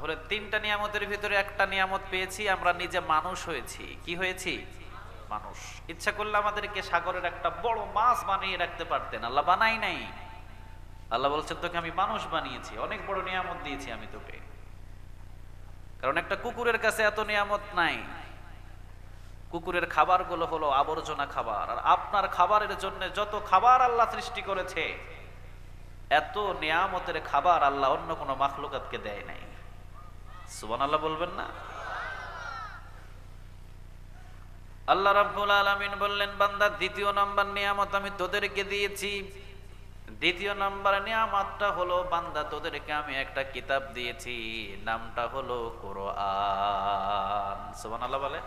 তাহলে তিনটা নিয়ামতের ভিতরে একটা নিয়ামত পেয়েছি, আমরা নিজে মানুষ হয়েছি। কি হয়েছি? মানুষ। ইচ্ছা করলে আমাদেরকে সাগরের একটা বড় মাছ বানিয়ে রাখতে পারতেন, আল্লাহ বানাই নাই। আল্লাহ বলছেন তোকে আমি মানুষ বানিয়েছি, অনেক বড় নিয়ামত দিয়েছি আমি তোকে। কারণ একটা কুকুরের কাছে এত নিয়ামত নাই। কুকুরের খাবারগুলো হলো আবর্জনা খাবার, আর আপনার খাবারের জন্য যত খাবার আল্লাহ সৃষ্টি করেছে, এত নিয়ামতের খাবার আল্লাহ অন্য কোনো মাখলুকাতকে দেয় নাই। সুবহানাল্লাহ বলবেন না? আল্লাহ রাব্বুল আলামিন বললেন, বান্দা দ্বিতীয় নাম্বার নিয়ামত আমি তোদেরকে দিয়েছি। দ্বিতীয় নাম্বার নিয়ামতটা হলো, বান্দা তোদেরকে আমি একটা কিতাব দিয়েছি, নামটা হলো কোরআন। সুবহানাল্লাহ বলে।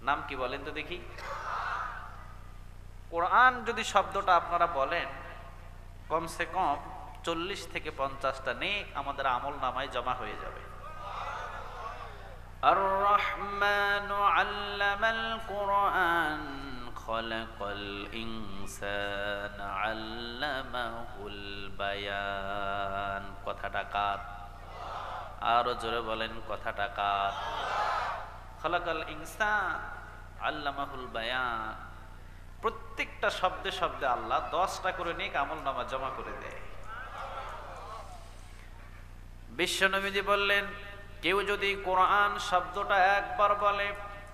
নাম কি বলেন তো দেখি? কোরআন যদি শব্দটা আপনারা বলেন, কমসে কম 40 থেকে 50টা নেক আমাদের আমল নামায় জমা হয়ে যাবে। আর রহমানু আল্লামাল কোরআন খলাকাল ইনসানা আল্লামাহুল বায়ান। কথাটা কার? আরো জোরে বলেন, কথাটা কার? খলাকাল ইনসান আল্লামাহুল বায়ান। প্রত্যেকটা শব্দে শব্দে আল্লাহ 10টা করে নেক আমল নামা জমা করে দেয়। বিশ্বনবীজি বললেন, কেউ যদি কোরআন শব্দটা একবার বলে,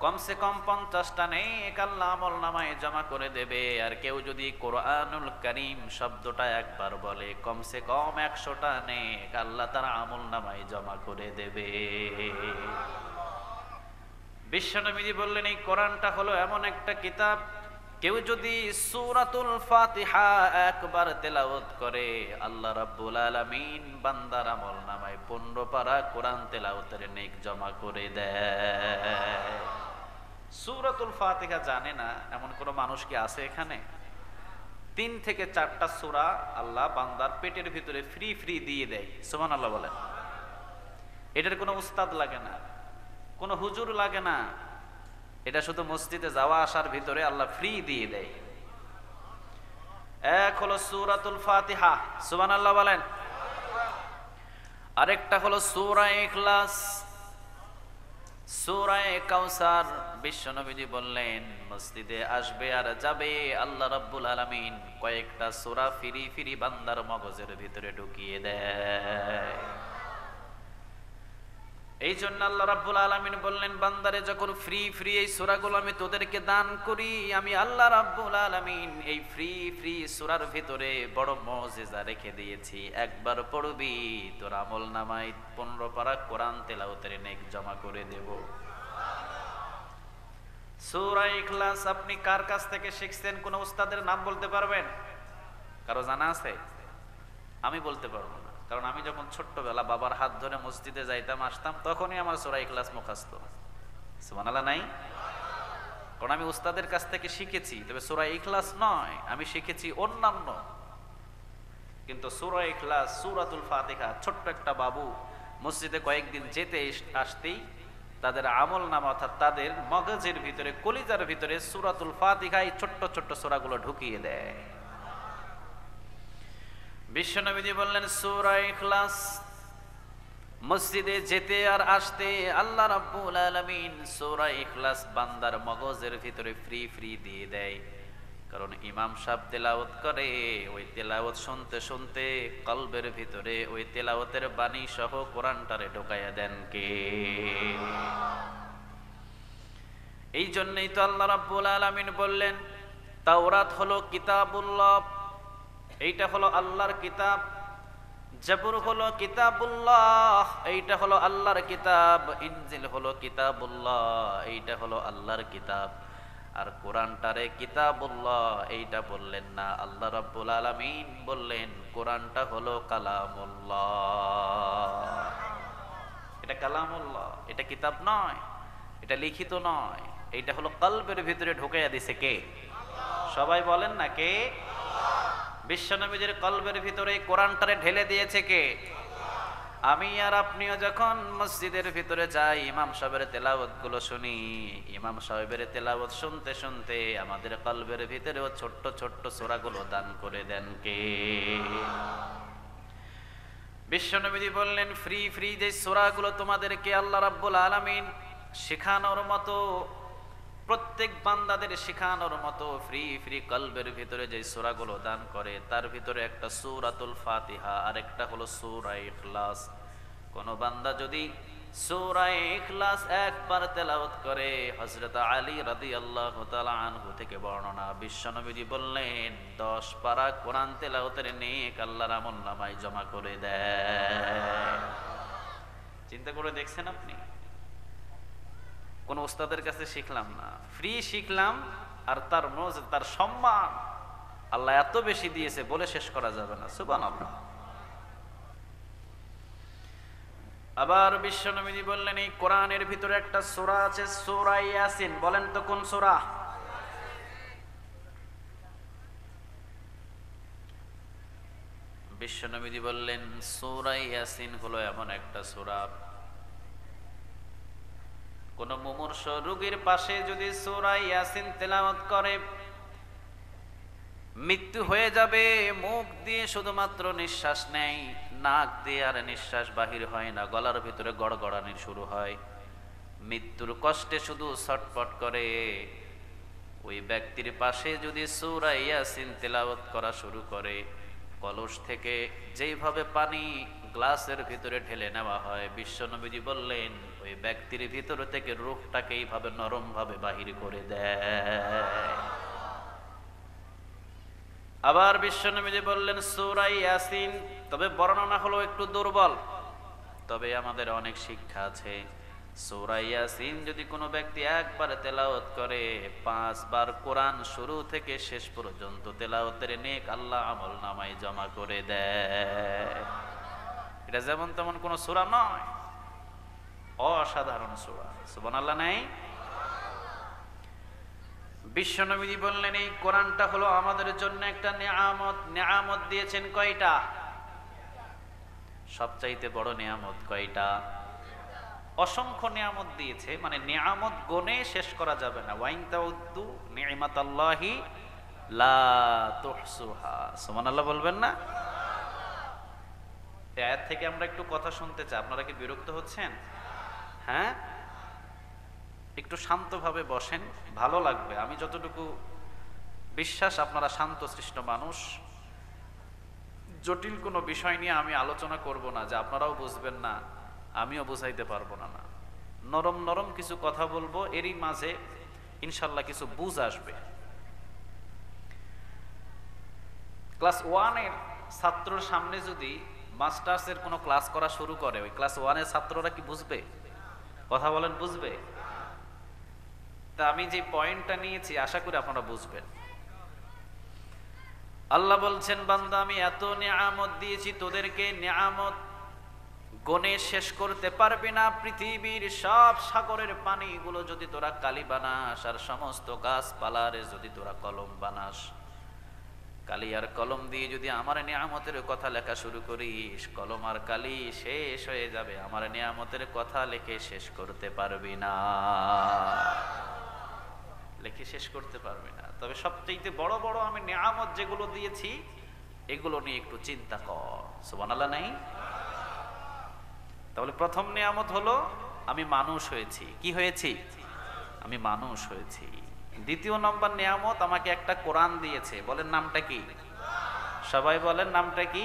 কমসে কম 50টা নেক আল্লাহ আমল নামায় জমা করে দেবে। আর কেউ যদি কোরআনুল কারীম শব্দটা একবার বলে, কমসে কম 100টা নেক আল্লাহ তার আমল নামায় জমা করে দেবে। বিশ্বনবীজি বললেন, এই কোরআনটা হলো এমন একটা কিতাব, কেউ যদি সূরাতুল ফাতিহা একবার তেলাওয়াত করে, আল্লাহ রাব্বুল আলামিন বান্দার আমল নামায় 15 পারা কোরআন তেলাওয়াতের নেক জমা করে দেয়। সূরাতুল ফাতিহা জানে না এমন কোন মানুষ কি আছে এখানে? 3 থেকে 4টা সূরা আল্লাহ বান্দার পেটের ভিতরে ফ্রি ফ্রি দিয়ে দেয়। সুবহানাল্লাহ বলেন। এটার কোনো উস্তাদ লাগে না, কোনো হুজুর লাগে না, এটা শুধু মসজিদে যাওয়া আসার ভিতরে আল্লাহ ফ্রি দিয়ে দেয়। এক হলো সূরাতুল ফাতিহা, সুবহানাল্লাহ বলেন। আরেকটা হলো সূরা ইখলাস, সূরা কাউসার। বিশ্বনবীজি বললেন, মসজিদে আসবে আর যাবে, আল্লাহ রাব্বুল আলামিন কয়েকটা সূরা ফ্রি ফ্রি বান্দার মগজের ভিতরে ঢুকিয়ে দেয়। এই জন্য আল্লাহ রাব্বুল আলামিন বললেন, বান্দারে যখন ফ্রি ফ্রি এই সূরাগুলো আমি তোদেরকে দান করি, আমি আল্লাহ রাব্বুল আলামিন এই ফ্রি ফ্রি সূরার ভিতরে বড় মুজিজা রেখে দিয়েছি। একবার পড়বি, তোর আমল নামায় 15 পারা কোরআন তেলাওয়াতের নেক জমা করে দেব। সূরা ইখলাস আপনি কার কাছ থেকে শিখছেন? কোন উস্তাদের নাম বলতে পারবেন? কারো জানা আছে? আমি বলতে পারবো না, কারণ আমি যখন ছোট্টবেলা বাবার হাত ধরে মসজিদে যাইতাম আসতাম, তখনই আমার সূরা ইখলাস মুখস্থ। সুবহানাল্লাহ নাই? কারণ আমি উস্তাদের কাছ থেকে শিখেছি, তবে সূরা ইখলাস নয়, আমি শিখেছি অন্যান্য। কিন্তু সূরা ইখলাস, সূরাতুল ফাতিহা, ছোট্ট একটা বাবু মসজিদে কয়েকদিন যেতে আসতেই তাদের আমল নামা, অর্থাৎ তাদের মগজের ভিতরে, কলিজার ভিতরে সূরাতুল ফাতিহা এই ছোট্ট ছোট্ট সূরাগুলো ঢুকিয়ে দেয়। বিশ্বনবীজি বললেন, সূরা ইখলাস মসজিদে যেতে আর আসতে আল্লাহ রাব্বুল আলামিন সূরা ইখলাস বান্দার মগজের ভিতরে ফ্রি ফ্রি দিয়ে দেয়। কারণ ইমাম সাহেব তেলাওয়াত করে, ওই তেলাওয়াত শুনতে শুনতে কলবের ভিতরে ওই তেলাওয়াতের বাণী সহ কোরআনটারে ঢোকাইয়া দেন কে? এই জন্যই তো আল্লাহ রাব্বুল আলামিন বললেন, তাওরাত হলো কিতাবুল্লাহ, এইটা হলো আল্লাহর কিতাব। জাবুর হলো কিতাবুল্লাহ, এইটা হলো আল্লাহর কিতাব। ইনজিল হলো কিতাবুল্লাহ, এইটা হলো আল্লাহর কিতাব। আর কোরআনটারে কিতাবুল্লাহ এইটা বললেন না, আল্লাহ রাব্বুল আলামিন বললেন কোরআনটা হলো কালামুল্লাহ। এটা কালামুল্লাহ, এটা কিতাব নয়, এটা লিখিত নয়, এইটা হলো কলবের ভিতরে ঢুকাইয়া দিছে কে? সবাই বলেন না, কে? বিশ্বনবীর কলবের ভিতরে কোরআনটারে ঢেলে দিয়েছে কে? আমি আর আপনিও যখন মসজিদের ভিতরে যাই, ইমাম সাহেবের তেলাওয়াত গুলো শুনি, ইমাম সাহেবের তেলাওয়াত শুনতে শুনতে আমাদের কলবের ভিতরেও ছোট্ট ছোট্ট সূরাগুলো দান করে দেন কে? বিশ্বনবী বললেন, ফ্রি ফ্রি যে সূরাগুলো তোমাদেরকে আল্লাহ রাব্বুল আলামিন শেখানোর মতো, প্রত্যেক বান্দাদের শেখানোর মতো ফ্রি ফ্রি কলবের ভিতরে যে সূরাগুলো দান করে, তার ভিতরে একটা সূরাতুল ফাতিহা আর একটা হলো সূরা ইখলাস। কোন বান্দা যদি সূরা ইখলাস একবার তেলাওয়াত করে, হযরত আলী রাদিয়াল্লাহু তাআলা আনহু থেকে বর্ণনা, বিশ্বনবী বললেন 10 পারা কোরআন তেলাওয়াতের নেক আল্লাহর আমলনামায় জমা করে দেয়। চিন্তা করে দেখছেন আপনি? কোন ওস্তাদের কাছে শিখলাম না, ফ্রি শিখলাম, আর তার মর্যাদা, তার সম্মান আল্লাহ এত বেশি দিয়েছে বলে শেষ করা যাবে না। সুবহানাল্লাহ। আবার বিশ্বনবী বললেন, এই কোরআনের ভিতরে একটা সূরা আছে সূরা ইয়াসিন। বলেন তো কোন সূরা? বিশ্বনবী বললেন সূরা ইয়াসিন হলো এমন একটা সূরা, কোন মুমূর্ষ রোগীর পাশে যদি সূরা ইয়াসিন তেলাওয়াত করে, মৃত্যু হয়ে যাবে, মুখ দিয়ে শুধুমাত্র নিঃশ্বাস নেয়, নাক দিয়ে আর নিঃশ্বাস বাহির হয় না, গলার ভিতরে গড়গড়ানি শুরু হয়, মৃত্যুর কষ্টে শুধু ছটফট করে, ওই ব্যক্তির পাশে যদি সূরা ইয়াসিন তেলাওয়াত করা শুরু করে, কলস থেকে যেইভাবে পানি গ্লাসের ভিতরে ঢেলে নেওয়া হয়, বিশ্বনবী বললেন ওই ব্যক্তির ভিতর থেকে রূহটাকে এইভাবে নরম ভাবে বাহির করে দেয়। আবার বিশ্বনবী বললেন সূরা ইয়াসিন, তবে বর্ণনা হলো একটু দুর্বল, তবে আমাদের অনেক শিক্ষা আছে। সূরা ইয়াসিন যদি কোনো ব্যক্তি একবার তেলাওয়াত করে, 5 বার কোরআন শুরু থেকে শেষ পর্যন্ত তেলাওয়াতের নেক আল্লাহ আমলনামায় জমা করে দেয়। এটা যেমন তেমন কোনো সূরা নয়, অসাধারণ সূরা। সুবহানাল্লাহ নাই? বিশ্বনবী বললেন এই কোরআনটা হলো আমাদের জন্য একটা নিয়ামত। নিয়ামত দিয়েছেন কয়টা? সবচাইতে বড় নিয়ামত কয়টা? অসংখ্য নিয়ামত দিয়েছে, মানে নিয়ামত গনে শেষ করা যাবে না। ওয়াইন তাউদ্দু নি'মাতাল্লাহি লা তুহসুহা। সুবহানাল্লাহ বলবেন না? এই আয়াত থেকে আমরা একটু কথা শুনতে চাই। আপনারা কি বিরক্ত হচ্ছেন? হ্যাঁ, একটু শান্তভাবে বসেন, ভালো লাগবে। আমি যতটুকু বিশ্বাস আপনারা শান্তশিষ্ট মানুষ, জটিল কোনো বিষয় নিয়ে আমি আলোচনা করব না যে আপনারাও বুঝবেন না, আমিও বুঝাইতে পারবো না। নরম নরম কিছু কথা বলবো, এরই মাঝে ইনশাল্লাহ কিছু বুঝ আসবে। ক্লাস 1 এর ছাত্রর সামনে যদি মাস্টার্সের কোনো ক্লাস করা শুরু করে, ওই ক্লাস 1 এর ছাত্ররা কি বুঝবে? কথা বলেন, বুঝবে? তা আমি যে পয়েন্টটা নিয়েছি আশা করি আপনারা বুঝবেন। আল্লাহ বলছেন, বান্দা আমি এত নিয়ামত দিয়েছি তোদেরকে, নিয়ামত গনে শেষ করতে পারবি না। পৃথিবীর সব সাগরের পানিগুলো যদি তোরা কালি বানাস, আর সমস্ত গাছপালার যদি তোরা কলম বানাস, কালি আর কলম দিয়ে যদি আমার নিয়ামতের কথা লেখা শুরু করিস, কলম আর কালি শেষ হয়ে যাবে, আমার নিয়ামতের কথা লিখে শেষ করতে পারবি না, লিখে শেষ করতে পারবি না। তবে সবচেয়ে বড় বড় আমি নিয়ামত যেগুলো দিয়েছি এগুলো নিয়ে একটু চিন্তা কর। সুবহানাল্লাহ নাই? তাহলে প্রথম নিয়ামত হলো আমি মানুষ হয়েছি। কি হয়েছি? আমি মানুষ হয়েছি। দ্বিতীয় নম্বর নিয়ামত, আমাকে একটা কোরআন দিয়েছে। বলেন নামটা কি? সবাই বলেন নামটা কি?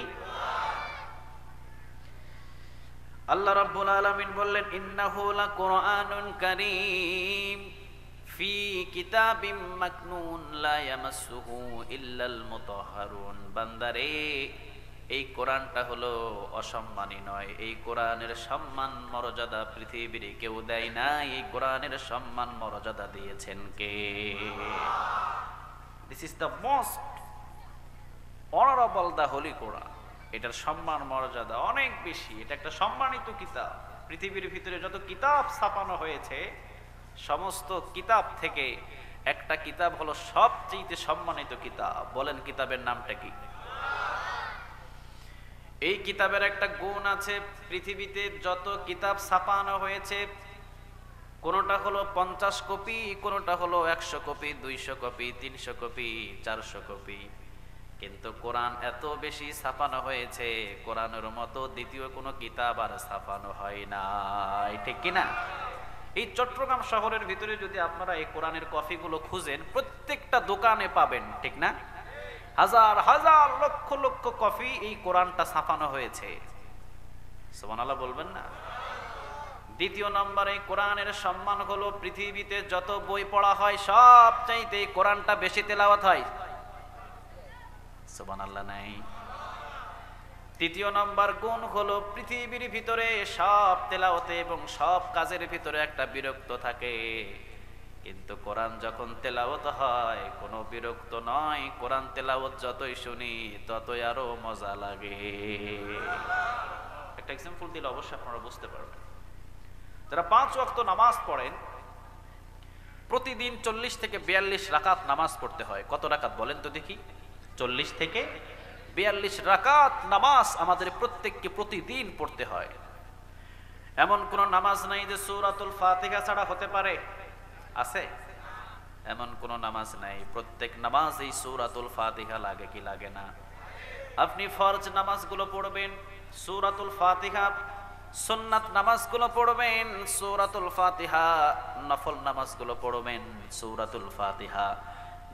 আল্লাহ রাব্বুল আলামিন বললেন, ইন্নাহু লাকুরআনুন কারীম ফি কিতাবিম মাকনুন লা ইয়ামাসসুহু ইল্লাল মুতাহহারুন। বান্দারে, এই কোরআনটা হলো অসম্মানী নয়। এই কোরআনের সম্মান মর্যাদা পৃথিবীর কেউ দেয় না। এই কোরআনের সম্মান মর্যাদা দিয়েছেন কে? This is the most honourable the holy Quran. এটার সম্মান মর্যাদা অনেক বেশি। এটা একটা সম্মানিত কিতাব। পৃথিবীর ভিতরে যত কিতাব ছাপানো হয়েছে, সমস্ত কিতাব থেকে একটা কিতাব হলো সবচেয়ে সম্মানিত কিতাব। বলেন কিতাবের নামটা কি? এই কিতাবের একটা গুণ আছে, পৃথিবীতে যত কিতাব ছাপানো হয়েছে, কোনটা হলো 50 কপি, কোনটা হলো 100 কপি, 200 কপি, 300 কপি, 400 কপি, কিন্তু কোরআন এত বেশি ছাপানো হয়েছে, কোরআনের মতো দ্বিতীয় কোনো কিতাব আর ছাপানো হয় নাই, ঠিক কিনা? এই চট্টগ্রাম শহরের ভিতরে যদি আপনারা এই কোরআনের কপিগুলো খুঁজেন, প্রত্যেকটা দোকানে পাবেন, ঠিক না? হাজার হাজার লক্ষ লক্ষ কপি এই কোরআনটা ছাপানো হয়েছে। সুবহানাল্লাহ বলবেন না? দ্বিতীয় নম্বরে কোরআনের সম্মান হলো, পৃথিবীতে যত বই পড়া হয় সব চাইতে এই কোরআনটা বেশি তেলাওয়াত হয়। সুবহানাল্লাহ নাই? তৃতীয় নম্বর গুণ হলো, পৃথিবীর ভিতরে সব তেলাওয়াতে এবং সব কাজের ভিতরে একটা বিরক্ত থাকে, কিন্তু কোরআন যখন তেলাওয়াত হয় কোনো বিরক্ত নয়। কোরআন তেলাওয়াত যতই শুনি ততই আরো মজা লাগে। একটা এক্সাম্পল দিলে অবশ্যই আপনারা বুঝতে পারবেন। যারা 5 ওয়াক্ত নামাজ পড়েন, প্রতিদিন 40 থেকে 42 রাকাত নামাজ পড়তে হয়। কত রাকাত বলেন তো দেখি? 40 থেকে 42 রাকাত নামাজ আমাদের প্রত্যেককে প্রতিদিন পড়তে হয়। এমন কোন নামাজ নাই যে সূরাতুল ফাতিহা ছাড়া হতে পারে, আছে? এমন কোন নামাজ নাই, প্রত্যেক নামাজেই সূরাতুল ফাতিহা লাগে কি লাগে না? আপনি ফরজ নামাজগুলো পড়বেন সূরাতুল ফাতিহা, সুন্নাত নামাজগুলো পড়বেন সূরাতুল ফাতিহা, নফল নামাজগুলো পড়বেন সূরাতুল ফাতিহা,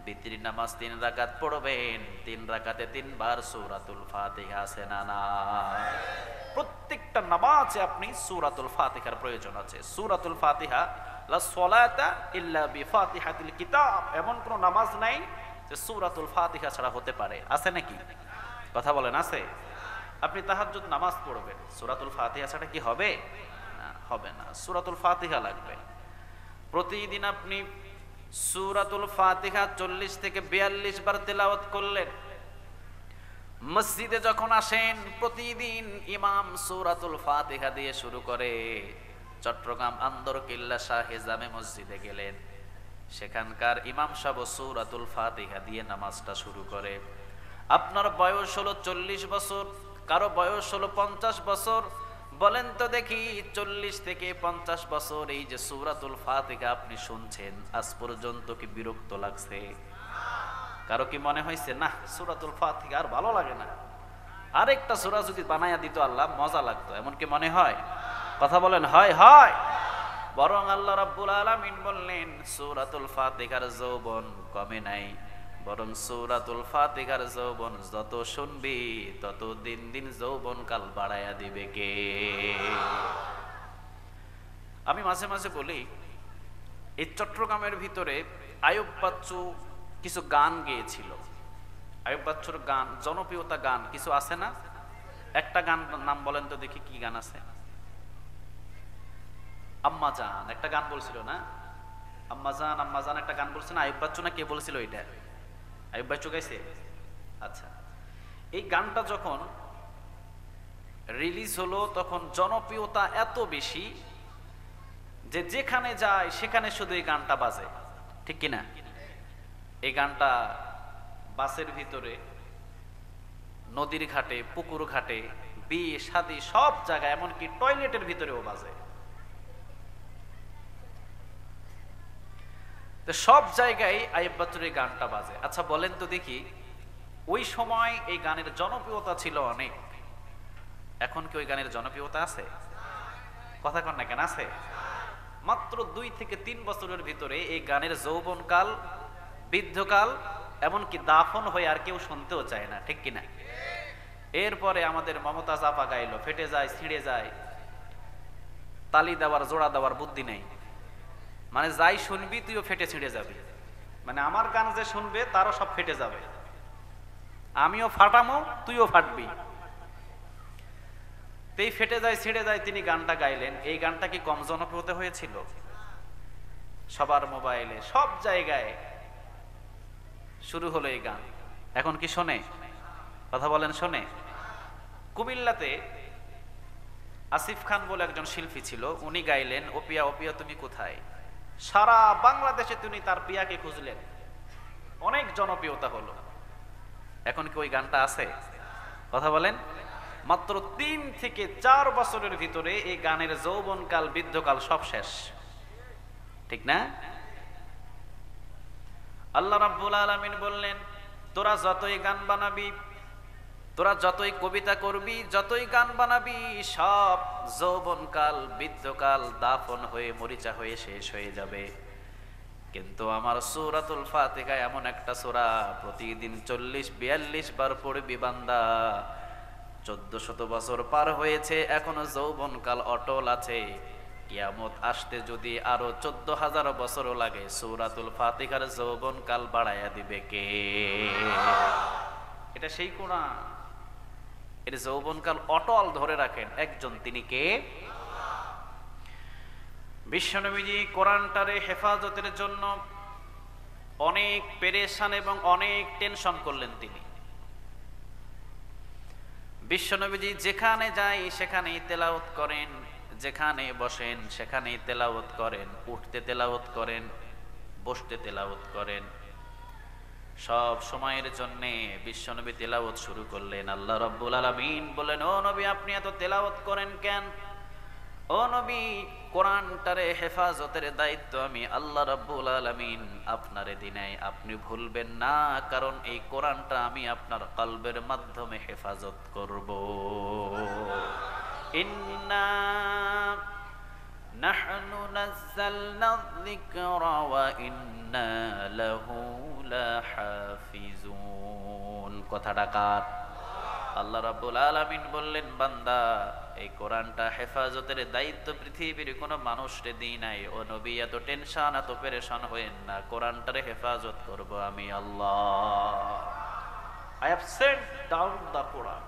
বিতরি নামাজ 3 রাকাত পড়বেন, 3 রাকাতে 3 বার সূরাতুল ফাতিহা, আছে না না? প্রত্যেকটা নামাজে আপনি সূরাতুল ফাতিহার প্রয়োজন আছে। সূরাতুল ফাতিহা, লা সলাতা ইল্লা বিফাতিহাতিল কিতাব, এমন কোন নামাজ নাই যে সূরাতুল ফাতিহা ছাড়া হতে পারে, আছে নাকি? কথা বলেন, আছে? আপনি তাহাজ্জুদ নামাজ পড়বেন, সূরাতুল ফাতিহা ছাড়া কি হবে? না, হবে না, সূরাতুল ফাতিহা লাগবে। প্রতিদিন আপনি সূরাতুল ফাতিহা 40 থেকে 42 বার তেলাওয়াত করলেন। মসজিদে যখন আসেন প্রতিদিন ইমাম সূরাতুল ফাতিহা দিয়ে শুরু করে। চট্টগ্রাম আন্দরকিল্লা শাহে জামে মসজিদে গেলেন, সেখানকার ইমাম সাহেব সূরাতুল ফাতিহা দিয়ে নামাজটা শুরু করে। আপনার বয়স হলো 40 বছর, কারো বয়স হলো 50 বছর। বলেন তো দেখি, 40 থেকে 50 বছর এই যে সূরাতুল ফাতিহা আপনি শুনছেন, আজ পর্যন্ত কি বিরক্ত লাগছে? কারো কি মনে হয়েছে না সূরাতুল ফাতিহা আর ভালো লাগে না, আরেকটা সূরা যদি বানায়া দিত আল্লাহ মজা লাগতো, এমন কি মনে হয়? কথা বলেন, হয়? হয়। বরং আল্লাহ রাব্বুল আলামিন বললেন, সূরাতুল ফাতিহার যৌবন কমে নাই, বরং সূরাতুল ফাতিহার যৌবন যত শুনবি তত দিন দিন যৌবন কাল বাড়ায়া দিবে কে? আমি মাঝে মাঝে বলি, এই চট্টগ্রামের ভিতরে আইয়ুব বাচ্চু কিছু গান গেয়েছিল। আইয়ুব বাচ্চুর গান, জনপ্রিয়তা গান কিছু আছে না? একটা গান নাম বলেন তো দেখি, কি গান আছে? আম্মা জান একটা গান বলছিল না? আম্মা জান একটা গান বলছে না? আইয়ুব বাচ্চু না কে বলছিল এটা? আইয়ুব বাচ্চু গাইছে? আচ্ছা, এই গানটা যখন রিলিজ হলো তখন জনপ্রিয়তা এত বেশি যে যেখানে যায় সেখানে শুধু এই গানটা বাজে, ঠিক কিনা? এই গানটা বাসের ভিতরে, নদীর ঘাটে, পুকুর ঘাটে, বিয়ে শাদী সব জায়গায়, এমনকি টয়লেটের ভিতরেও বাজে। তো সব জায়গায় আইয়ুব বাচ্চুর এই গানটা বাজে। আচ্ছা বলেন তো দেখি, ওই সময় এই গানের জনপ্রিয়তা ছিল অনেক, এখন কি ওই গানের জনপ্রিয়তা আছে? কথা কন না কেন, আছে? মাত্র 2 থেকে 3 বছরের ভিতরে এই গানের যৌবনকাল, বৃদ্ধকাল, এমনকি দাফন হয়ে আর কেউ শুনতেও চায় না, ঠিক কিনা? এরপরে আমাদের মমতাজ আপা গাইলো, ফেটে যায় ছিঁড়ে যায়, তালি দেওয়ার জোড়া দেওয়ার বুদ্ধি নেই, মানে যাই শুনবি তুইও ফেটে ছিঁড়ে যাবি, মানে আমার গান যে শুনবে তারও সব ফেটে যাবে, আমিও ফাটামো তুইও ফাটবি। এই ফেটে যায় ছিঁড়ে যায় তিনি গানটা গাইলেন। এই গানটা কি কম জনপ্রিয় হয়েছিল? সবার মোবাইলে সব জায়গায় শুরু হলো এই গান। এখন কি শোনে? কথা বলেন, শোনে? কুমিল্লাতে আসিফ খান বলে একজন শিল্পী ছিল, উনি গাইলেন, ও পিয়া ও পিয়া তুমি কোথায়। সারা বাংলাদেশে তিনি তার পিয়াকে খুঁজলেন, অনেক জনপ্রিয়তা হলো। এখন কি ওই গানটা আছে? কথা বলেন। মাত্র 3 থেকে 4 বছরের ভিতরে এই গানের যৌবনকাল, বৃদ্ধকাল সব শেষ, ঠিক না? আল্লাহ রাব্বুল আলামিন বললেন, তোরা যতই গান বানাবি, তোরা যতই কবিতা করবি, যতই গান বানাবি, সব যৌবনকাল বৃদ্ধকাল দাফন হয়ে মরিচা হয়ে শেষ হয়ে যাবে। কিন্তু আমার সূরাতুল ফাতিহা এমন একটা সূরা, প্রতিদিন 40-42 বার পড়বি বান্দা, 1400 বছর পার হয়েছে, এখনো যৌবনকাল অটল আছে। কিয়ামত আসতে যদি আরো 14,000 বছরও লাগে, সূরাতুল ফাতিহার যৌবনকাল বাড়াইয়া দিবে কে? এটা সেই কোরআন, এর যৌবনকাল অটল ধরে রাখেন একজন, তিনি কে? বিশ্বনবীজি কোরআনটারে হেফাজতের জন্য অনেক পেরেশান এবং অনেক টেনশন করলেন তিনি। বিশ্বনবীজি যেখানে যায় সেখানেই তেলাওয়াত করেন, যেখানে বসেন সেখানেই তেলাওয়াত করেন, উঠতে তেলাওয়াত করেন, বসতে তেলাওয়াত করেন। সব সময়ের জন্য বিশ্বনবী তেলাওয়াত শুরু করলেন। আল্লাহ রাব্বুল আলামিন বলেন, ও নবী আপনি এত তেলাওয়াত করেন কেন? ও নবী, কোরআনটারে হেফাজতের দায়িত্ব আমি আল্লাহ রাব্বুল আলামিন আপনারে দিনাই, আপনি ভুলবেন না, কারণ এই কোরআনটা আমি আপনার কলবের মাধ্যমে হেফাজত করব। ইন্না নাহনু নাযালনা যিকরা ওয়া ইন্না লাহু লাহাফিজুন। কথাটা কার? আল্লাহ রাব্বুল আলামিন বললেন, বান্দা এই কোরআনটা হেফাজতের দায়িত্ব পৃথিবীর কোনো মানুষরে দিই নাই। ও নবী এত টেনশন এত পেরেশান হয়েন না, কোরআনটারে হেফাজত করব আমি আল্লাহ। I have sent down the Quran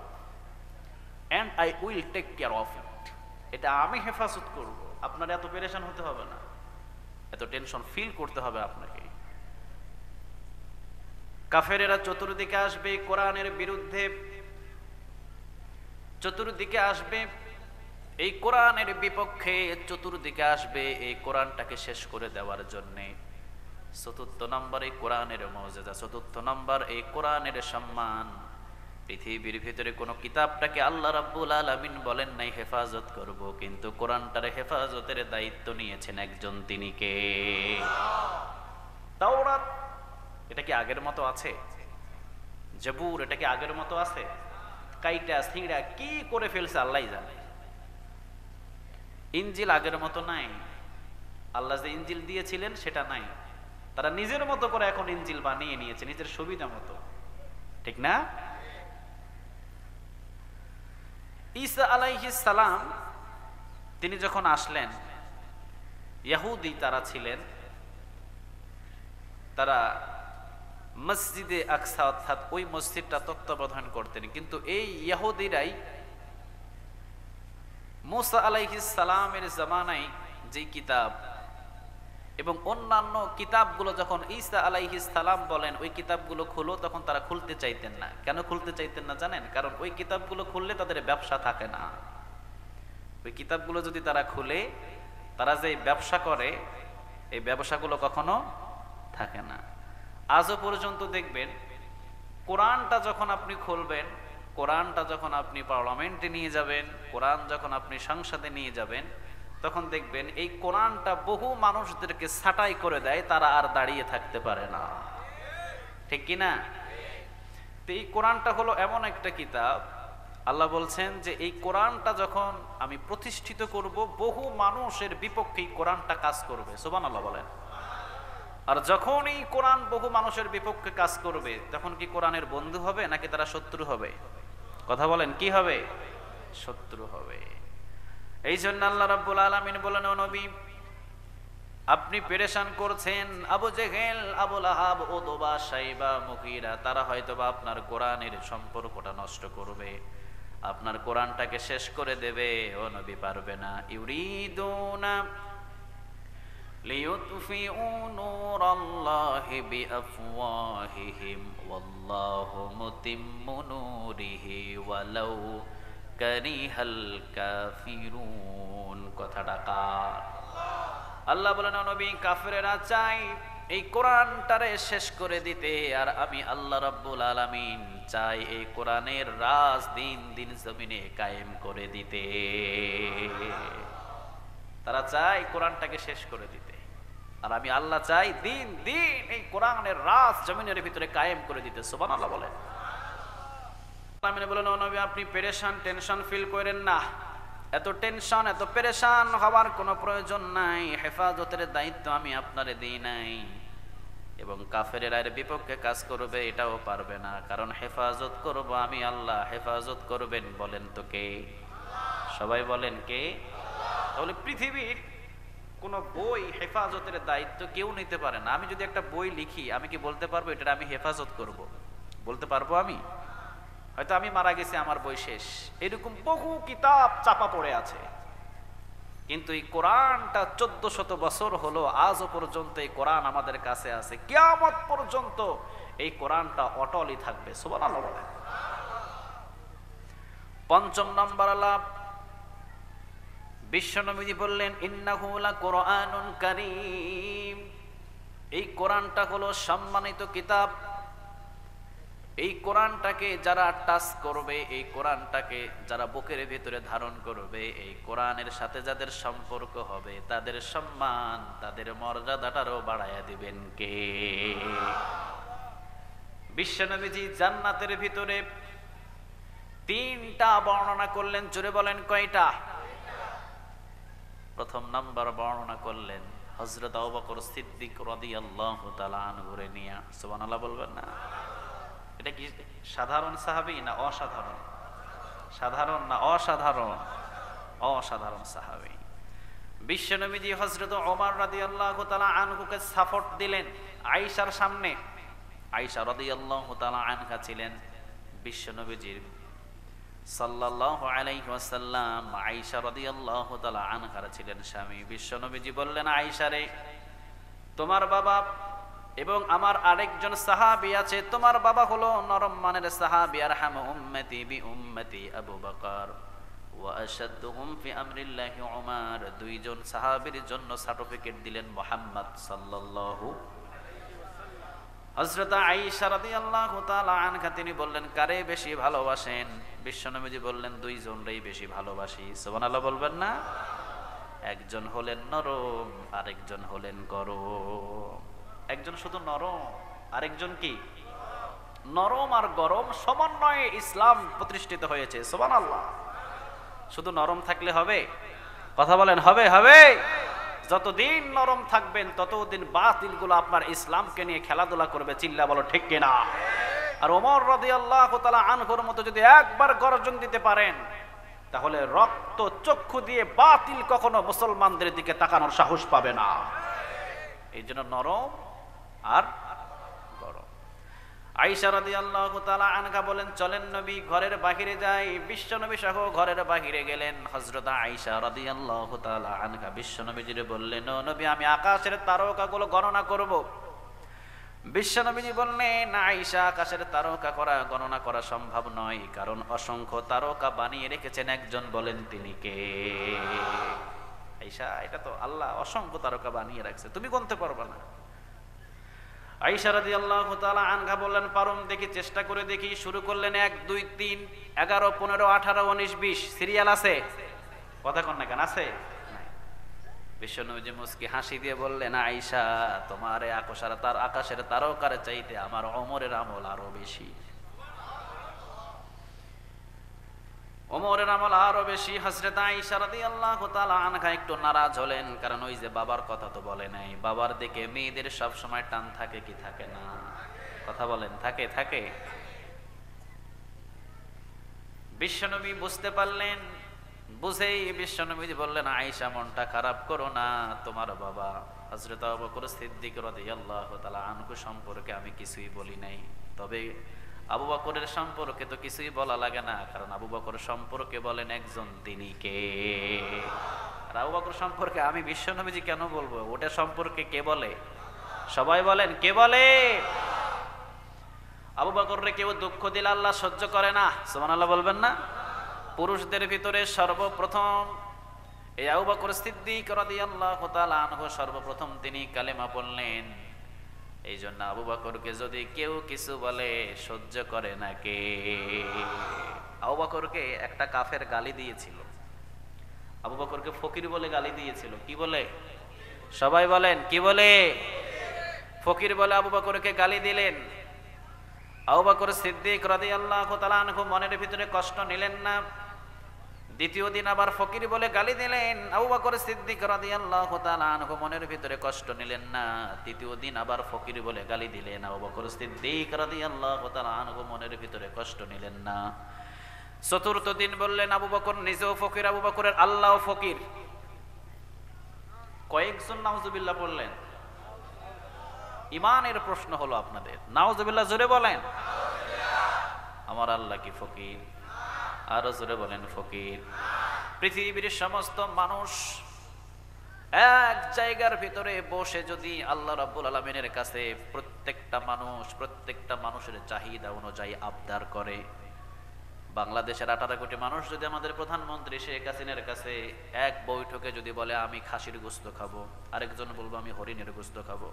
and I will take care of it. এটা আমি হেফাজত করব, আপনার এত পেরেশান হতে হবে না, এত টেনশন ফিল করতে হবে আপনাকে। কাফেরেরা চতুর্দিকে আসবে কোরআনের বিরুদ্ধে, চতুর্দিকে আসবে এই কোরআনের বিপক্ষে, চতুর্দিকে আসবে এই কোরআনটাকে শেষ করে দেওয়ার জন্য। চতুর্থ নম্বর এই কোরআনের মর্যাদা, চতুর্থ নম্বর এই কোরআনের সম্মান। পৃথিবীর ভিতরে কোনো কিতাবটাকে আল্লাহ রাব্বুল আলামিন বলেন নাই হেফাজত করব, কিন্তু কোরআনটারে হেফাজতের দায়িত্ব নিয়েছেন একজন, তিনি কে? তাওরাত এটা কি আগের মতো আছে? জবুর এটা কি আগের মতো আছে? কাইটা ছিঁড়া কি করে ফেলছে আল্লাহই জানে। ইনজিল আগের মতো নাই, আল্লাহ যে ইনজিল দিয়েছিলেন সেটা নাই, তারা নিজের মতো করে এখন ইনজিল বানিয়ে নিয়েছে নিজের সুবিধা মতো, ঠিক না? ঈসা আলাইহিস সালাম তিনি যখন আসলেন, ইহুদি তারা ছিলেন, তারা মসজিদে আকসা অর্থাৎ ওই মসজিদটা তত্ত্বাবধান করতেন। কিন্তু এই ইহুদিরাই মুসা আলাইহিস সালামের জামানায় যে কিতাব এবং অন্যান্য কিতাবগুলো যখন ঈসা আলাইহিস সালাম বলেন ওই কিতাবগুলো খুলো, তখন তারা খুলতে চাইতেন না। কেন খুলতে চাইতেন না জানেন? কারণ ওই কিতাবগুলো খুললে তাদের ব্যবসা থাকে না। ওই কিতাবগুলো যদি তারা খুলে, তারা যে ব্যবসা করে এই ব্যবসাগুলো কখনো থাকে না। আজও পর্যন্ত দেখবেন কোরআনটা যখন আপনি খুলবেন, কোরআনটা যখন আপনি পার্লামেন্টে নিয়ে যাবেন, কোরআন যখন আপনি সংসদে নিয়ে যাবেন, তখন দেখবেন এই কোরআনটা বহু মানুষদেরকে ছাঁটাই করে দেয়, তারা আর দাঁড়িয়ে থাকতে পারে না, ঠিক কিনা? তো এই কোরআনটা হলো এমন একটা কিতাব, আল্লাহ বলছেন যে এই কোরআনটা যখন আমি প্রতিষ্ঠিত করব, বহু মানুষের বিপক্ষে এই কোরআনটা কাজ করবে। সুবহানাল্লাহ বলেন। আর যখন এই কোরআন বহু মানুষের বিপক্ষে কাজ করবে, তখন কি কোরআনের বন্ধু হবে নাকি তারা শত্রু হবে? কথা বলেন, কি হবে? শত্রু হবে। এই জন্য আল্লাহ রাব্বুল আলামিন বলেন, ও নবী আপনি পেরেশান করছেন আবু জেহেল, আবু লাহাব, উতবা, শাইবা, মুগীরা, তারা হয়তোবা আপনার কোরআনের সম্পর্কটা নষ্ট করবে, আপনার কোরআনটাকে শেষ করে দেবে। ও নবী পারবে না। ইউরিদুনা লিইউতফিউ নূরাল্লাহি বিআফওয়াহিহিম ওয়াল্লাহু মুতিম্মু নূরিহি ওয়ালাউ কারিহাল কাফিরুন। কথাটা কার? আল্লাহ বলেন, নবী কাফেরেরা চাই এই কোরআনটারে শেষ করে দিতে, আর আমি আল্লাহ রাব্বুল আলামিন চাই এই কোরআনের রাজ দিন দিন জমিনে কায়েম করে দিতে। তারা চায় কোরআনটাকে শেষ করে দিতে। আর আমি আল্লাহ চাই দিন দিন এই কোরআনের রাজ জমিনের ভিতরে কায়েম করে দিতে। সুবহানাল্লাহ বলে। আমিন বলেন, ও নবী আপনি পেরেশান, টেনশন ফিল করেন না। এত টেনশন, এত পেরেশান হওয়ার কোনো প্রয়োজন নাই। হেফাজতের দায়িত্ব আমি আপনারে দিই নাই, এবং কাফেরেরা এর বিপক্ষে কাজ করবে এটাও পারবে না, কারণ হেফাজত করব আমি আল্লাহ। হেফাজত করবেন বলেন তো কে? সবাই বলেন কে? তাহলে পৃথিবীর কোন বই হেফাজতের দায়িত্ব কেউ নিতে পারে না। আমি যদি একটা বই লিখি, আমি কি বলতে পারবো এটা আমি হেফাজত করব? বলতে পারবো আমি? হয়তো আমি মারা গেছি, আমার বই শেষ। এরকম বহু কিতাব চাপা পড়ে আছে, কিন্তু এই কোরআনটা 1400 বছর হলো, আজও পর্যন্ত এই কোরআন আমাদের কাছে আছে। কিয়ামত পর্যন্ত এই কোরআনটা অটলই থাকবে। সুবহানাল্লাহ বলেন। পঞ্চম নম্বর আলাপ, বিশ্বনবী বললেন ইন্নাহু লাকুরআনুন কারীম। এই কোরআনটা হলো সম্মানিত কিতাব। এই কোরআনটাকে যারা টাচ করবে, এই কোরআনটাকে যারা বুকের ভিতরে ধারণ করবে, এই কোরআনের সাথে যাদের সম্পর্ক হবে, তাদের সম্মান, তাদের মর্যাদাটারও বাড়ায়া দিবেন কে? বিশ্বনবীজি জান্নাতের ভিতরে 3টা বর্ণনা করলেন। জোরে বলেন কয়টা? প্রথম নাম্বার বর্ণনা করলেন হযরত আবু বকর সিদ্দিক রাদিয়াল্লাহু তাআলা আনহুরে নিয়া। সুবহানাল্লাহ বলবেন না? এটা কি সাধারণ সাহাবী না অসাধারণ? সাধারণ না অসাধারণ? অসাধারণ সাহাবী। বিশ্বনবীজি হযরত ওমর রাদিয়াল্লাহু তাআলা আনহুকে সাপোর্ট দিলেন আয়েশার সামনে। আয়েশা রাদিয়াল্লাহু তাআলা আনহা ছিলেন বিশ্বনবীজির সাল্লাল্লাহু আলাইহি ওয়াসাল্লাম, আয়েশা রাদিয়াল্লাহু তাআলা আনহার ছিলেন স্বামী। বিশ্বনবীজি বললেন, আয়েশা রে, তোমার বাবা এবং আমার আরেকজন সাহাবী আছে। তোমার বাবা হলো নরম মানের সাহাবী, আরহামু উম্মতি বি উম্মতি আবু বকর ওয়া আশাদ্দুহুম ফি আমরিল্লাহি উমর। দুইজন সাহাবীর জন্য সার্টিফিকেট দিলেন মুহাম্মদ সাল্লাল্লাহু। হযরত আয়েশা রাদিয়াল্লাহু তাআলা আনহা তিনি বললেন, কারে বেশি ভালোবাসেন? বিশ্বনবীজি বললেন, দুইজনকেই বেশি ভালোবাসি। সুবহানাল্লাহ বলবেন না? একজন হলেন নরম, আরেকজন হলেন গরম। একজন শুধু নরম, আরেকজন কি? নরম আর গরম সমন্বয়ে ইসলাম প্রতিষ্ঠিত হয়েছে। সুবহানাল্লাহ। শুধু নরম থাকলে হবে? কথা বলেন, হবে? হবে। যতদিন নরম থাকবেন ততদিন বাতিলগুলো আপনার ইসলামকে নিয়ে খেলাধুলা করবে। চিল্লা বলো ঠিক কিনা? আর ওমর রাদিয়াল্লাহু তাআলা আনহুর মতো যদি একবার গর্জন দিতে পারেন, তাহলে রক্ত চক্ষু দিয়ে বাতিল কখনো মুসলমানদের দিকে তাকানোর সাহস পাবে না। এই জন্য নরম আর গরম। আয়েশা রাদিয়াল্লাহু তাআলা আনহা বলেন, চলেন নবী ঘরের বাহিরে যাই। বিশ্বনবী সহ ঘরের বাহিরে গেলেন। হযরত আয়েশা রাদিয়াল্লাহু তাআলা আনহা বিশ্বনবীজিরে বললেন, ও নবী আমি আকাশের তারকাগুলো গণনা করব। বিশ্বনবীজি বললেন, আয়েশা আকাশের তারকা গণনা করা সম্ভব নয়, কারণ অসংখ্য তারকা বানিয়ে রেখেছেন একজন। বলেন তিনি কে? আয়েশা, এটা তো আল্লাহ অসংখ্য তারকা বানিয়ে রাখছে, তুমি গুনতে পারবে না। আয়েশা রাদিয়াল্লাহু তাআলা আনহা বললেন, পারুম, দেখি, চেষ্টা করে দেখি। শুরু করলেন 1 2 3 11 15 18 19 20। সিরিয়াল আছে? কথা কন না কেন? আছে? বিশ্বনবীজি মুস্কি হাসি দিয়ে বললেন, আয়েশা, তোমার আকাশের তারকার চাইতে আমার ওমরের আমল আরো বেশি। ওমরের আমল আরো বেশি। হযরত আয়েশা রাদিয়াল্লাহু তাআলা আনহা একটু নারাজ হলেন, কারণ ওই যে বাবার কথা তো বলে নাই। বাবার দিকে মেয়েদের সব সময় টান থাকে কি থাকে না? কথা বলেন, থাকে? থাকে। বিশ্বনবী বুঝতে পারলেন। বুঝেই বিশ্বনবী বললেন, আয়েশা মনটা খারাপ করো না, তোমার বাবা হযরত আবু বকর সিদ্দিক রাদিয়াল্লাহু তাআলা আনহু সম্পর্কে আমি কিছুই বলি নাই। তবে আবু বকরের সম্পর্কে তো কিছুই বলা লাগে না, কারণ আবু বকর সম্পর্কে বলেন একজন, তিনি কে? আর আবু বকর সম্পর্কে আমি বিশ্বনবীজি কেন বলবো? ওটা সম্পর্কে কে বলে? সবাই বলেন, কে বলে? আবু বকররে কেউ দুঃখ দিলে আল্লাহ সহ্য করে না। সুবহানাল্লাহ বলবেন না? পুরুষদের ভিতরে সর্বপ্রথম এই আবু বকর সিদ্দিক রাদিয়াল্লাহু তাআলা আনহু সর্বপ্রথম তিনি কালেমা পড়লেন। এই জন্য আবু বকরকে যদি কেউ কিছু বলে সহ্য করে না কে? আবু বকরকে একটা কাফের গালি দিয়েছিল। আবু বকরকে ফকির বলে গালি দিয়েছিল। কি বলে? সবাই বলেন কি বলে? ফকির বলে আবু বকরকে গালি দিলেন। আবু বকর সিদ্দিক রাদিয়াল্লাহু তাআলা আনহু মনের ভিতরে কষ্ট নিলেন না। দ্বিতীয় দিন আবার ফকির বলে গালি দিলেন। আবু বকর সিদ্দিক রাদিয়াল্লাহু তাআলা আনহু মনের ভিতরে কষ্ট নিলেন না। তৃতীয় দিন আবার ফকির বলে গালি দিলেন। আবু বকর সিদ্দিক রাদিয়াল্লাহু তাআলা আনহু মনের ভিতরে কষ্ট নিলেন না। চতুর্থ দিন বললেন আবু বকর নিজেও ফকির, আবু বকরের আল্লাহও ফকির। কয়েকজন নাউজুবিল্লাহ বললেন। ইমানের প্রশ্ন হলো আপনাদের, নাউজুবিল্লাহ জোরে বলেন। আমার আল্লাহ কি ফকির? আরো জোরে বলেন ফকির। পৃথিবীর সমস্ত মানুষ এক জায়গার ভিতরে বসে যদি আল্লাহ রাব্বুল আলামিনের কাছে প্রত্যেকটা মানুষের চাহিদা অনুযায়ী আবদার করে, বাংলাদেশের 18 কোটি মানুষ যদি আমাদের প্রধানমন্ত্রী শেখ হাসিনার কাছে এক বৈঠকে যদি বলে আমি খাসির গোশত খাবো, আরেকজন বলবো আমি হরিণের গোশত খাবো,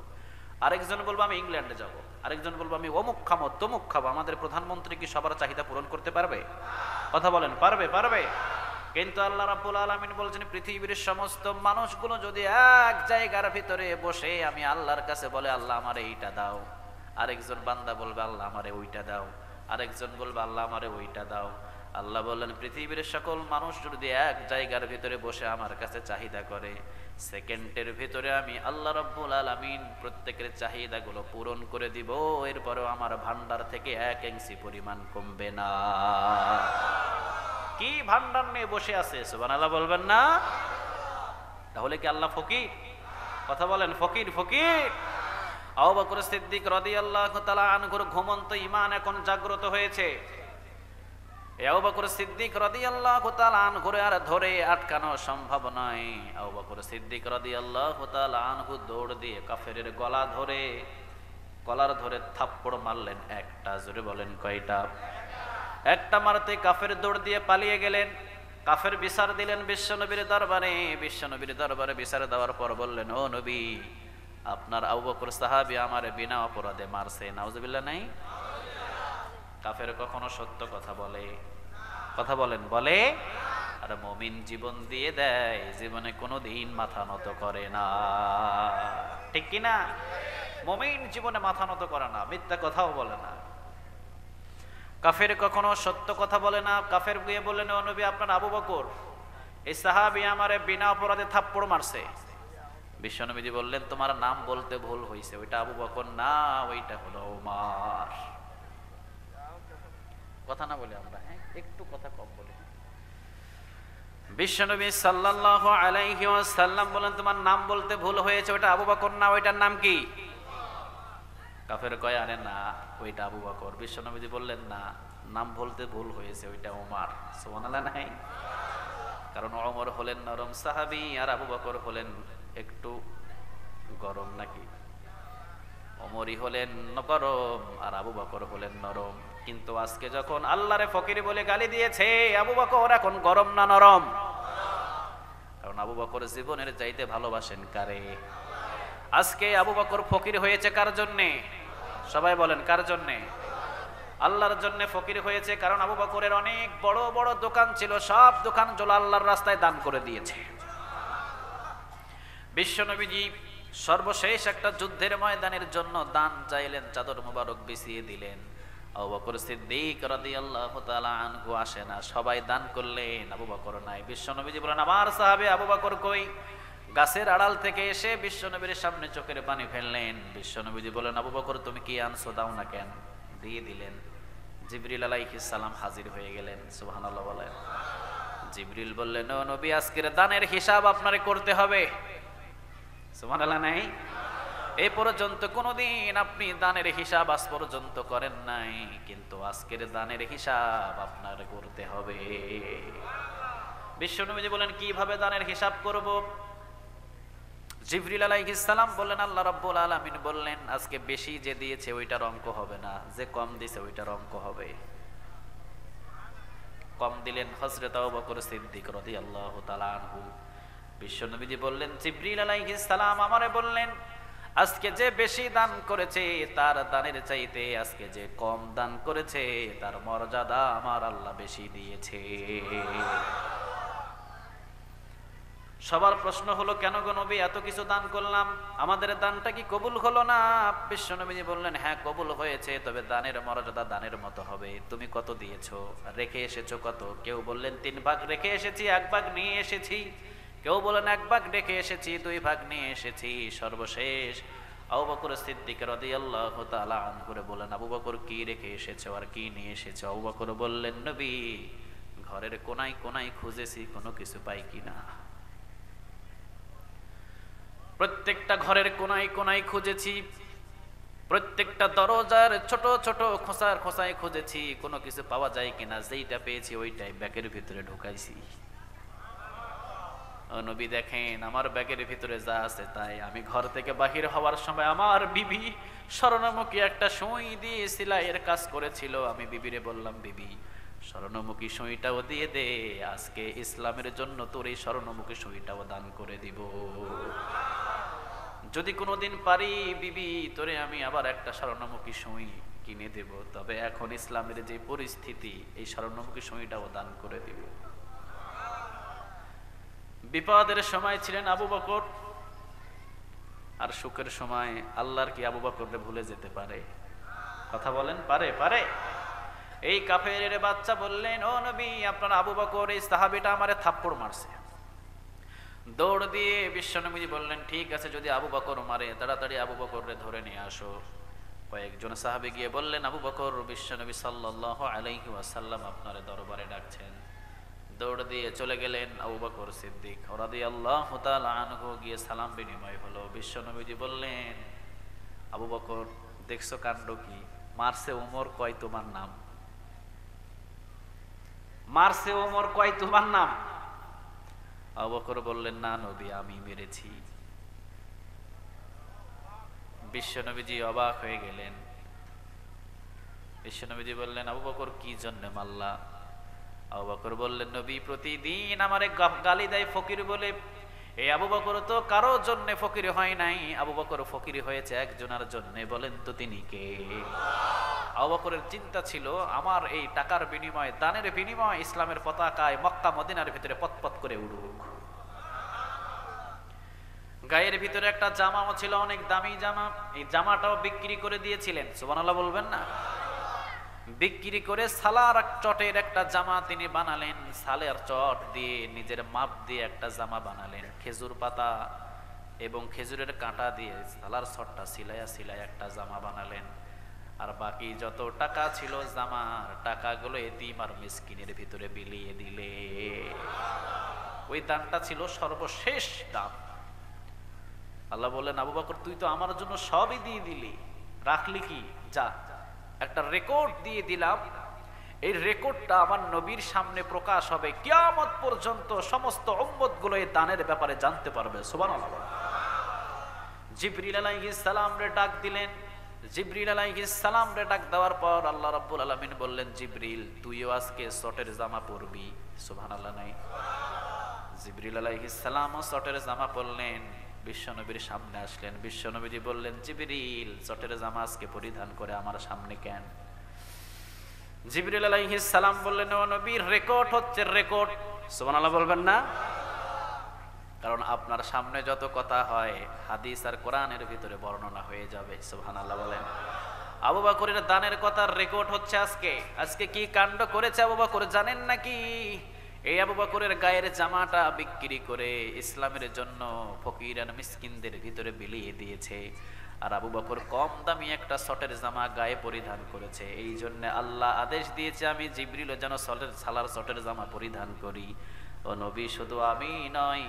আরেকজন বলবো আমি ইংল্যান্ডে যাব, আরেকজন বলবো আমি অমুক খাবো তমুক খাবো, আমাদের প্রধানমন্ত্রী কি সবার চাহিদা পূরণ করতে পারবে? কথা বলেন, পারবে? পারবে। কিন্তু আল্লাহ রাব্বুল আলামিন বলছেন পৃথিবীর সমস্ত মানুষগুলো যদি এক জায়গার ভিতরে বসে আমি আল্লাহর কাছে বলে আল্লাহ আমারে এইটা দাও, আরেকজন বান্দা বলবে আল্লাহ আমারে ওইটা দাও, আরেকজন বলবে আল্লাহ আমারে ওইটা দাও। আল্লাহ বললেন পৃথিবীর সকল মানুষ যদি এক জায়গার ভিতরে বসে আমার কাছে চাহিদা করে, সেকেন্ডের ভিতরে আমি আল্লাহ রাব্বুল আলামিন প্রত্যেকের চাহিদাগুলো পূরণ করে দিব, এরপরেও আমার ভান্ডার থেকে 1 ইঞ্চি পরিমাণ কমবে না। কি ভান্ডার নিয়ে বসে আছে, সুবহানাল্লাহ বলবেন না? তাহলে কি আল্লাহ ফকির? কথা বলেন, ফকির ফকির। আবু বকর সিদ্দিক রাদিয়াল্লাহু তাআলা আনহুর ঘুমন্ত ঈমান এখন জাগ্রত হয়েছে। আবু বকর সিদ্দিক রাদিয়াল্লাহু তাআলা আনহুর আর ধরে আটকানো সম্ভব নয়। আবু বকর সিদ্দিক রাদিয়াল্লাহু তাআলা আনহু দৌড় দিয়ে কাফেরের কলার ধরে থাপ্পড় মারলেন একটা। জোরে বলেন কয়টা? একটা মারতে কাফের দৌড় দিয়ে পালিয়ে গেলেন। কাফের বিচার দিলেন বিশ্বনবীর দরবারে। বিশ্বনবীর দরবারে বিচার দেওয়ার পর বললেন, ও নবী, আপনার আবু বকর সাহাবী আমার বিনা অপরাধে মারছে। নাউজুবিল্লাহ নাই? কাফের কখনো সত্য কথা বলে? কথা বলেন, বলে? আর মুমিন জীবন দিয়ে দেয়, জীবনে কোনোদিন মাথা নত করে না। ঠিক কি না? মুমিন জীবনে মাথা নত করে না, মিথ্যা কথাও বলে না। কাফের কখনো সত্য কথা বলে না। কাফের গিয়ে বললেন, ও নবী, আপনার আবু বকর এই সাহাবী আমারে বিনা অপরাধে থাপ্পড় মারছে। বিশ্বনবীজি বললেন, তোমার নাম বলতে ভুল হয়েছে, ওইটা আবু বকর না, ওইটা হলো ওমর। কথা না বলে আমরা, হ্যাঁ, একটু কথা কম বলি। বিশ্বনবী সাল্লাল্লাহু আলাইহি ওয়াসাল্লাম বলেন, তোমার নাম বলতে ভুল হয়েছে, ওইটা আবু বকর না, ওইটার নাম কি? কাফের কয়, আরে না, ওইটা আবু বকর। বিশ্বনবীজি বললেন, না, নাম বলতে ভুল হয়েছে, ওইটা ওমর। সুবহানাল্লাহ নাই? কারণ ওমর হলেন নরম সাহাবী, আর আবু বকর হলেন একটু গরম। নাকি? ওমরই হলেন গরম আর আবু বকর হলেন নরম। কিন্তু আজকে যখন আল্লাহরে ফকির বলে গালি দিয়েছে, আবু বকর এখন গরম না নরম? কারণ আবু বকর জীবনের চাইতে ভালোবাসেন কারে? আজকে আবু বকর ফকির হয়েছে কার জন্যে? সবাই বলেন, কার জন্যে? আল্লাহর জন্য ফকির হয়েছে। কারণ আবু বকরের অনেক বড় বড় দোকান ছিল, সব দোকানগুলো আল্লাহর রাস্তায় দান করে দিয়েছে। বিশ্বনবীজি সর্বশেষ একটা যুদ্ধের ময়দানের জন্য দান চাইলেন, চাদর মুবারক বিছিয়ে দিলেন। আবু বকর সিদ্দিক রাদিয়াল্লাহু তাআলা আনহু আসে না, সবাই দান করলেন, আবু বকর নাই। বিশ্বনবীজি বলেন, আমার সাহাবী আবু বকর কই? গাছের আড়াল থেকে এসে বিশ্বনবীর সামনে চোখের পানি ফেললেন। বিশ্বনবীজি বলেন, আবু বকর তুমি কি আনছো, দাও না কেন? দিয়ে দিলেন। জিবরিল আলাইহিস সালাম হাজির হয়ে গেলেন। সুবহানাল্লাহ বলেন। জিবরিল বললেন, ও নবী, আজকের দানের হিসাব আপনারে করতে হবে। সুবহানাল্লাহ নাই? এই পর্যন্ত কোনদিন আপনি দানের হিসাব আজ পর্যন্ত করেন নাই, কিন্তু আজকের দানের হিসাব আপনার করতে হবে। বিশ্বনবীজি বলেন, কিভাবে দানের হিসাব করব? জিবরিল আলাইহিস সালাম বললেন, আল্লাহ রাব্বুল আলামিন বললেন, আজকে বেশি যে দিয়েছে ওইটার অঙ্ক হবে না, যে কম দিয়েছে ওইটার অঙ্ক হবে। কম দিলেন হযরত আবু বকর সিদ্দিক রাদিয়াল্লাহু তাআলা আনহু। বিশ্বনবীজি বললেন, জিবরিল আলাইহিস সালাম আমারে বললেন, আজকে যে বেশি দান করেছে তার দানের চাইতে আজকে যে কম দান করেছে তার মর্যাদা আমার আল্লাহ বেশি দিয়েছে। সবার প্রশ্ন হলো, কেন গো নবী এত কিছু দান করলাম, আমাদের দানটা কি কবুল হলো না? বিশ্ব নবীজি বললেন, হ্যাঁ কবুল হয়েছে, তবে দানের মর্যাদা দানের মতো হবে। তুমি কত দিয়েছো, রেখে এসেছো কত? কেউ বললেন 3 ভাগ রেখে এসেছি, 1 ভাগ নিয়ে এসেছি। কেউ বলেন 1 ভাগ রেখে এসেছি, 2 ভাগ নিয়ে এসেছি। সর্বশেষ আবু বকর সিদ্দিক রাদিয়াল্লাহু তাআলা আনহু করে বলেন, আবু বকর কি রেখে এসেছো আর কি নিয়ে এসেছো? আবু বকর বললেন, নবী ঘরের কোনায় কোনায় খুঁজেছি, কোনো কিছু পাই কিনা। প্রত্যেকটা ঘরের কোনায় কোনায় খুঁজেছি, প্রত্যেকটা দরজার ছোট ছোট খোসার খোসায় খুঁজেছি, কোনো কিছু পাওয়া যায় কিনা। যেইটা পেয়েছি ওইটাই ব্যাগের ভিতরে ঢুকাইছি। ও নবী দেখেন, আমার ব্যাগের ভিতরে যা আছে তাই। আমি ঘর থেকে বাহির হওয়ার সময় আমার বিবি স্বর্ণমুখী একটা সুই দিয়ে সেলাইয়ের কাজ করেছিল। আমি বিবিরে বললাম, বিবি স্বর্ণমুখী সুইটাও দিয়ে দে, আজকে ইসলামের জন্য তোর এই স্বর্ণমুখী সুইটাও দান করে দিব। যদি কোনোদিন পারি বিবি, তোরে আমি আবার একটা স্বর্ণমুখী সুই কিনে দেব, তবে এখন ইসলামের যে পরিস্থিতি, এই স্বর্ণমুখী সুইটাও দান করে দিব। বিপদের সময় ছিলেন আবু বকর, আর সুখের সময় আল্লাহর কি আবু বকরকে ভুলে যেতে পারে? কথা বলেন, পারে? পারে? এই কাফেরের বাচ্চা বললেন, ও নবী আপনার আবু বকর এই সাহাবীটা আমারে থাপ্পড় মারছে। দৌড় দিয়ে বিশ্বনবী বললেন, ঠিক আছে, যদি আবু বকর মারে তাড়াতাড়ি আবু বকরকে ধরে নিয়ে আসো। কয়েকজন সাহাবী গিয়ে বললেন, আবু বকর বিশ্বনবী সাল্লাল্লাহু আলাইহি ওয়াসাল্লাম আপনার দরবারে ডাকছেন। দৌড় দিয়ে চলে গেলেন আবু বকর সিদ্দিক রাদিয়াল্লাহু তাআলা আনহু, গিয়ে সালাম বিনিময় হলো। বিশ্বনবীজি বললেন, আবু বকর দেখছো কাণ্ড কি? মারছে ওমর, কয় তোমার নাম? মারছে ওমর, কয় তোমার নাম? আবু বকর বললেন, না নবী আমি মেরেছি। বিশ্বনবীজি অবাক হয়ে গেলেন। বিশ্বনবীজি বললেন, আবু বকর কি জন্য মারলা? আবু বকর বললেন, নবী প্রতিদিন আমারে গালি দেয় ফকির বলে। এই আবু বকর তো কারো জন্য ফকির হয় নাই, আবু বকর ফকির হয়েছে একজনের জন্য। বলেন তো তিনি কে? আবু বকরের চিন্তা ছিল, আমার এই টাকার বিনিময়ে, দানের বিনিময়ে ইসলামের পতাকায় মক্কা মদিনার ভিতরে পতপত করে উড়ুক। গায়ের ভিতরে একটা জামাও ছিল, অনেক দামি জামা। এই জামাটাও বিক্রি করে দিয়েছিলেন, সুবহানাল্লাহ বলবেন না? বিক্রি করে সালার চটের একটা জামা তিনি বানালেন। সালের চট দিয়ে নিজের মাপ দিয়ে একটা জামা বানালেন। খেজুর পাতা এবং খেজুরের কাঁটা দিয়ে সালার চটটা সিলাইয়া সিলাইয়া একটা জামা বানালেন। আর বাকি যত টাকা ছিল জামার, টাকাগুলো এতিম আর মিসকিনের ভিতরে বিলিয়ে দিলে। ওই দানটা ছিল সর্বশেষ দান। আল্লাহ বললেন, আবু বকর তুই তো আমার জন্য সবই দিয়ে দিলি, রাখলি কি? যা, একটা রেকর্ড দিয়ে দিলাম। এই রেকর্ডটা আমার নবীর সামনে প্রকাশ হবে, কিয়ামত পর্যন্ত সমস্ত উম্মতগুলো এই দানের ব্যাপারে জানতে পারবে। সুবহানাল্লাহ। জিবরিল আলাইহিস সালাম রে ডাক দিলেন। জিবরিল আলাইহিস সালাম রে ডাক দেওয়ার পর আল্লাহ রাব্বুল আলামিন বললেন, জিবরিল তুইও আজকে চটের জামা পরবি। সুবহানাল্লাহ নাই? জিবরিল আলাইহিস সালামও চটের জামা পরলেন, বিশ্বনবীর সামনে আসলেন। বিশ্বনবীজি বললেন, জিবরিল চটের জামা আজকে পরিধান করে আমার সামনে কেন? জিবরিল আলাইহিস সালাম বললেন, ও নবীর রেকর্ড হচ্ছে রেকর্ড। সুবহানাল্লাহ বলবেন না? কারণ আপনার সামনে যত কথা হয় হাদিস আর কোরআনের ভিতরে বর্ণনা হয়ে যাবে। সুবহানাল্লাহ বলেন। আবু বকরের দানের কথার রেকর্ড হচ্ছে আজকে। আজকে কি কাণ্ড করেছে আবু বকর জানেন নাকি? এই আবু বকরের গায়ের জামাটা বিক্রি করে ইসলামের জন্য ফকির আর মিসকিনদের ভিতরে বিলিয়ে দিয়েছে। আর আবু বকর কম দামি একটা শটের জামা গায়ে পরিধান করেছে। এই জন্য আল্লাহ আদেশ দিয়েছে, আমি জিবরিল যেন সালার শটের জামা পরিধান করি। ও নবী শুধু আমি নয়,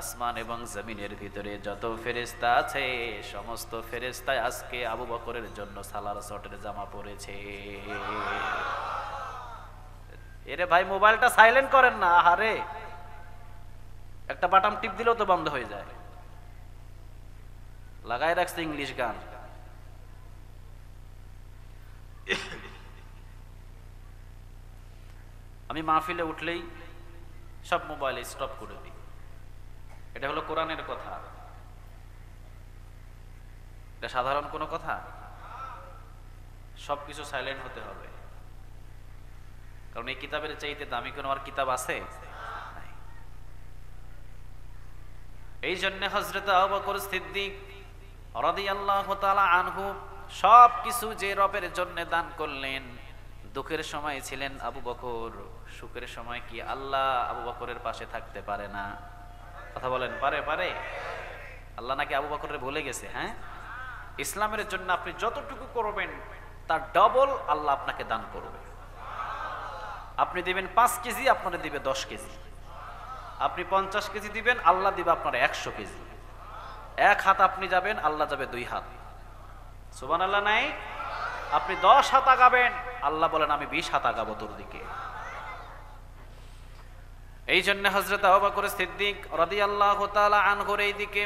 আসমান এবং জমিনের ভিতরে যত ফেরেশতা আছে সমস্ত ফেরেশতায় আজকে আবু বকরের জন্য সালার শটের জামা পরেছে। এরে ভাই মোবাইলটা সাইলেন্ট করেন না। আরে একটা বাটন টিপ দিলেও তো বন্ধ হয়ে যায়। লাগাই রাখছে ইংলিশ গান। আমি মাহফিলে উঠলেই সব মোবাইল স্টপ করে দিই। এটা হলো কোরআনের কথা, এটা সাধারণ কোনো কথা? সবকিছু সাইলেন্ট হতে হবে, কারণ এই কিতাবের চাইতে দামি কোনো আর কিতাব আছে? এই জন্য হযরত আবু বকর সিদ্দিক রাদিয়াল্লাহু তাআলা আনহু সব কিছু যে রবের জন্য দান করলেন, দুঃখের সময় ছিলেন আবু বকর, সুখের সময় কি আল্লাহ আবু বকরের পাশে থাকতে পারে না? কথা বলেন, পারে? পারে। আল্লাহ নাকি আবু বকরের ভুলে গেছে? হ্যাঁ, ইসলামের জন্য আপনি যতটুকু করবেন তার ডবল আল্লাহ আপনাকে দান করবে। আপনি দিবেন 5 কেজি, আপনারা দিবে 10 কেজি। আপনি 50 কেজি দিবেন, আল্লাহ দিবে আপনার 100 কেজি। 1 হাত আপনি যাবেন, আল্লাহ যাবে 2 হাত। সুবহানাল্লাহ নাই? আপনি 10 হাত আগাবেন, আল্লাহ বলেন আমি 20 হাত আগাবো তোর দিকে। এই জন্য হযরত আবু বকর সিদ্দিক রাদিয়াল্লাহু তাআলা আনহুর এই দিকে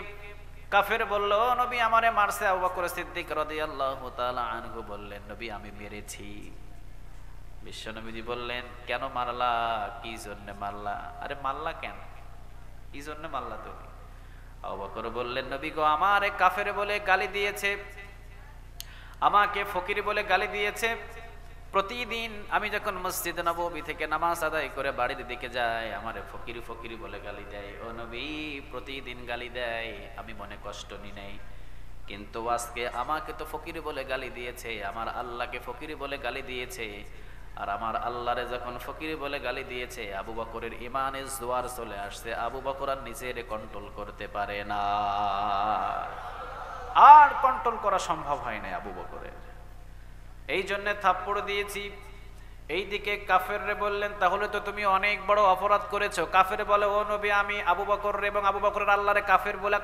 কাফের বলল, নবী আমারে মারছে। আবু বকর সিদ্দিক রাদিয়াল্লাহু তাআলা আনহু বললেন, নবী আমি মেরেছি। বিশ্বনবীজি বললেন, কেন মারলা? কি জন্য মারলা? আরে মারলা কেন? কি জন্য মারলা তুমি? আবু বকর বললেন, নবী গো, আমারে কাফের বলে গালি দিয়েছে, আমাকে ফকির বলে গালি দিয়েছে। প্রতিদিন আমি যখন মসজিদ নববী থেকে নামাজ আদায় করে বাড়ির দিকে যাই, আমারে ফকির ফকির বলে গালি দেয়। ও নবী, প্রতিদিন গালি দেয়, আমি মনে কষ্ট নি নাই, কিন্তু আজকে আমাকে তো ফকির বলে গালি দিয়েছে, আমার আল্লাহকে ফকির বলে গালি দিয়েছে। আর আমার আল্লাহরে যখন ফকির বলে গালি দিয়েছে, আবু বকরের ইমানের জোয়ার চলে আসছে। আবু বকর আর নিজের কন্ট্রোল করতে পারে না, আর কন্ট্রোল করা সম্ভব হয় না আবু বকরের। এই জন্য থাপ্পড় দিয়েছি। এইদিকে কাফেররে বললেন, তাহলে তো তুমি অনেক বড় অপরাধ করেছো। কাফের বলে, ও নবী, আমি আবু বকর এবং আবু বকরের আল্লাহরে কাফের বলে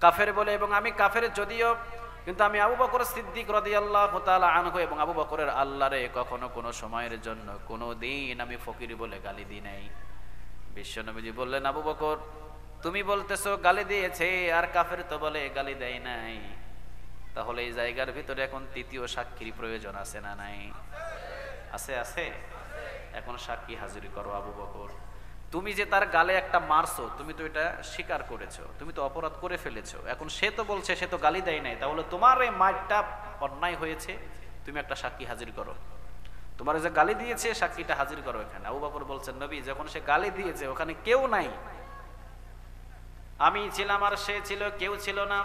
কাফের বলে, এবং আমি কাফের যদিও, কিন্তু আমি আবু বকর সিদ্দিক রাদিয়াল্লাহু তাআলা আনহু এবং আবু বকরের আল্লাহরে কখনো কোনো সময়ের জন্য কোনো দিন আমি ফকির বলে গালি দিই নাই। বিশ্বনবীজি বললেন, আবু বকর, তুমি বলতেছো গালি দিয়েছে, আর কাফের তো বলে গালি দেয় নাই। তাহলে এই জায়গার ভিতরে এখন তৃতীয় সাক্ষীর প্রয়োজন আছে না নাই? আছে, আছে। এখন সাক্ষী হাজির করো। আবু বকর, তুমি যে তার গালে একটা মারছো, তুমি তো এটা স্বীকার করেছো, তুমি তো অপরাধ করে ফেলেছো। এখন সে তো বলছে সে তো গালি দেয় নাই, তাহলে তোমার এই মারটা অন্যায় হয়েছে, তুমি একটা সাক্ষী হাজির করো। তোমার যে গালি দিয়েছে সাক্ষীটা হাজির করো এখানে। আবু বকর বলছেন, নবী, যখন সে গালি দিয়েছে ওখানে কেউ নাই, আমি ছিলাম আর সে ছিল, কেউ ছিল না।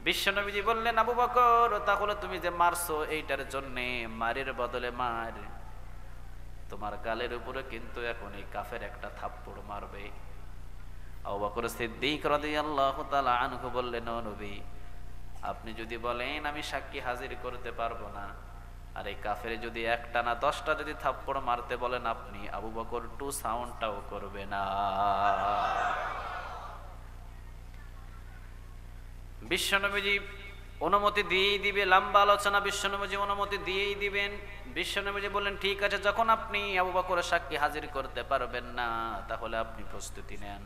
বিশ্বনবীজি বললেন, আবু বকর, তাহলে তুমি যে মারছো এইটার জন্য মারের বদলে মার, তোমার গালের উপরে কিন্তু এখন এই কাফের একটা থাপ্পড় মারবে। আবু বকর সিদ্দিক রাদিয়াল্লাহু তাআলা আনহু বললেন, ও নবী, আপনি যদি বলেন আমি সাক্ষী হাজির করতে পারবো না, আর এই কাফের যদি একটা না 10টা যদি থাপ্পড় মারতে বলেন আপনি, আবু বকর টু সাউন্ডটাও করবে না। বিশ্বনবীজি অনুমতি দিয়েই দিবে, লম্বা আলোচনা, বিশ্বনবীজি অনুমতি দিয়েই দিবেন। বিশ্বনবীজি বললেন, ঠিক আছে, যখন আপনি আবু বকরের সাক্ষী হাজির করতে পারবেন না, তাহলে আপনি প্রস্তুতি নেন।